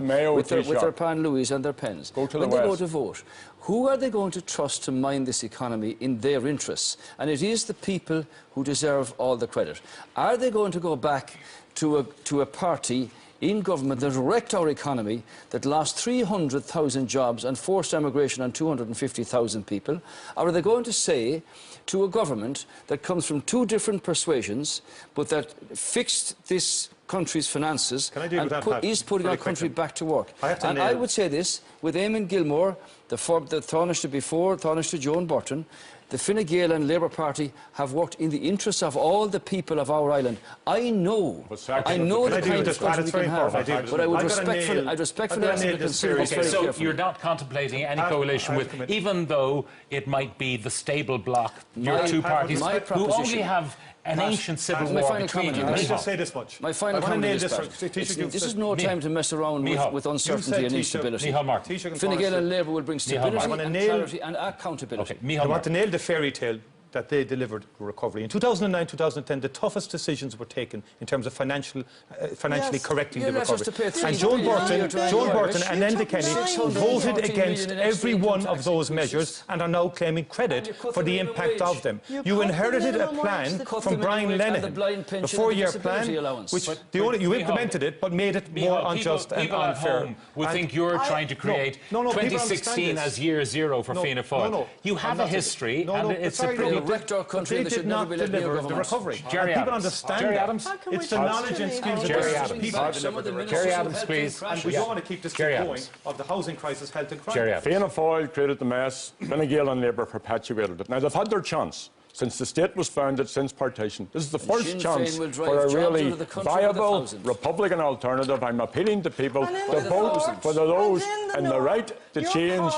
S3: Pan Louis and their pens, when they go to vote, who are they going to trust to mind this economy in their interests? And it is the people who deserve all the credit. Are they going to go back to a party in government that wrecked our economy, that lost 300,000 jobs and forced emigration on 250,000 people? Or are they going to say to a government that comes from two different persuasions, but that fixed this country's finances and is putting our country back to work? And I would say this, with Eamon Gilmore, the Taoiseach before, Taoiseach Joan Burton, the Fine Gael and Labour Party have worked in the interests of all the people of our island. I know the kind of country we can have, but I would respectfully ask them to consider this very carefully.
S1: So you're not contemplating any coalition with, even though it might be the stable bloc, your two parties, who only have an ancient civil war between you.
S5: Let me just say this much.
S3: My final comment is this is no time to mess around with uncertainty and instability. Fine Gael and Labour will bring stability and clarity and accountability.
S5: I want to nail the fairy tale that they delivered recovery. In 2009, 2010, the toughest decisions were taken in terms of financially correcting the recovery. And Joan Burton and Enda Kenny voted against every one of those measures and are now claiming credit for the impact of them. You inherited a plan from Brian Lenihan, a 4-year plan, which you implemented it, but made it more unjust and unfair.
S1: People would think you're trying to create 2016 as year zero for Fianna Fáil. You have a history, and it's a pretty...
S3: wrecked our country.
S5: They did not deliver the recovery. People understand that. It's the knowledge and skills of the people.
S1: Jerry Adams, please.
S5: And we don't want to keep this going of the housing crisis, health and crime.
S6: Fianna Fáil created the mess. Fine Gael and Labour perpetuated it. Now, they've had their chance. Since the state was founded, since partition. This is the first chance for a really viable Republican alternative. I'm appealing to people to vote for those in the right to change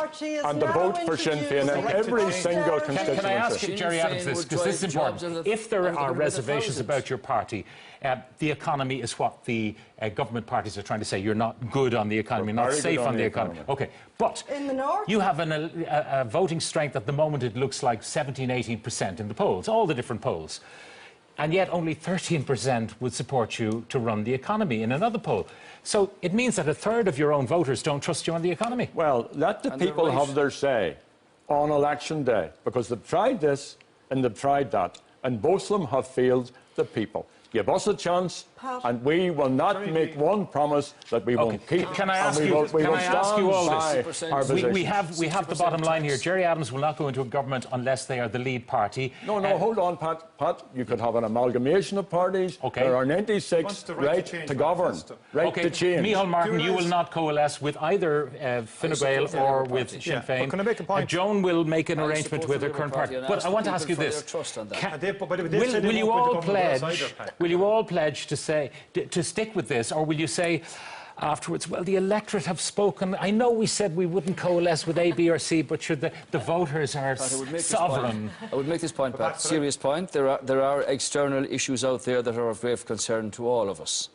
S6: and to vote for Sinn Féin in every single constituency.
S1: Can I ask you, Jerry Adams, this, because this is important. If there are reservations about your party, the economy is what the government parties are trying to say. You're not good on the economy, not safe on the economy. OK, but you have a voting strength at the moment. It looks like 17, 18% in the polls, all the different polls. And yet only 13% would support you to run the economy in another poll. So it means that a third of your own voters don't trust you on the economy.
S6: Well, let the people have their say on election day, because they've tried this and they've tried that. and both of them have failed the people. Give us a chance, and we will not make one promise that we won't keep.
S1: Can I ask you? Can I ask you all this? We have the bottom line here. Gerry Adams will not go into a government unless they are the lead party.
S6: No, hold on, Pat. You could have an amalgamation of parties.
S1: Okay.
S6: There are 96 right to govern, right to change.
S1: Micheál Martin, you will not coalesce with either Fine Gael or with Sinn Féin.
S5: Can I make a point?
S1: Joan will make an arrangement with her current party. But I want to ask you this: will you all pledge? Will you all pledge to say to stick with this, or will you say afterwards, well, the electorate have spoken. I know we said we wouldn't coalesce with A, B or C, but should the voters are sovereign.
S3: I would make this point, Pat, serious point. There are external issues out there that are of grave concern to all of us.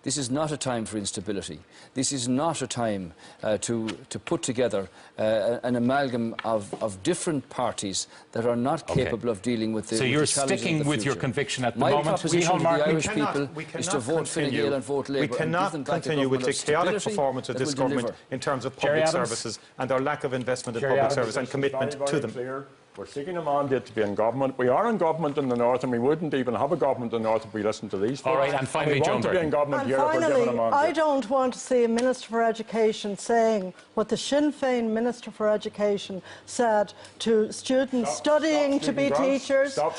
S3: This is not a time for instability. This is not a time to put together an amalgam of different parties that are not capable of dealing with the
S1: challenges of the future. So you're sticking with your conviction at the moment?
S3: My proposition to the Irish people is to vote Fine
S5: continue.
S3: Gael and vote Labour.
S5: We cannot continue with the chaotic performance of this government in terms of public services and our lack of investment in public service and commitment to them.
S6: We're seeking a mandate to be in government. We are in government in the north, and we wouldn't even have a government in the north if we listened to these folks.
S1: All right, and finally,
S6: we want to be in government here if we're given a mandate.
S4: I don't want to see a Minister for Education saying what the Sinn Féin Minister for Education said to students studying to be teachers, that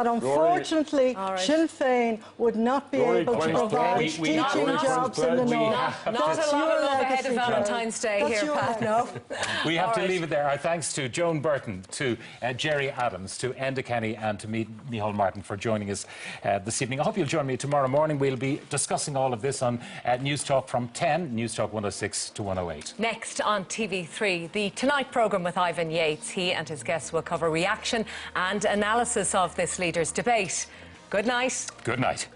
S4: unfortunately Sinn Féin would not be able to provide teaching jobs in the north.
S2: Not a lot of love ahead of Valentine's Day here, Pat. No.
S1: We have to leave it there. Our thanks to Joan Burton, to Gerry Adams, to Enda Kenny and to Micheál Martin for joining us this evening. I hope you'll join me tomorrow morning. We'll be discussing all of this on News Talk from 10, News Talk 106 to 108.
S2: Next on TV3, the Tonight programme with Ivan Yates. He and his guests will cover reaction and analysis of this leaders' debate. Good night.
S1: Good night.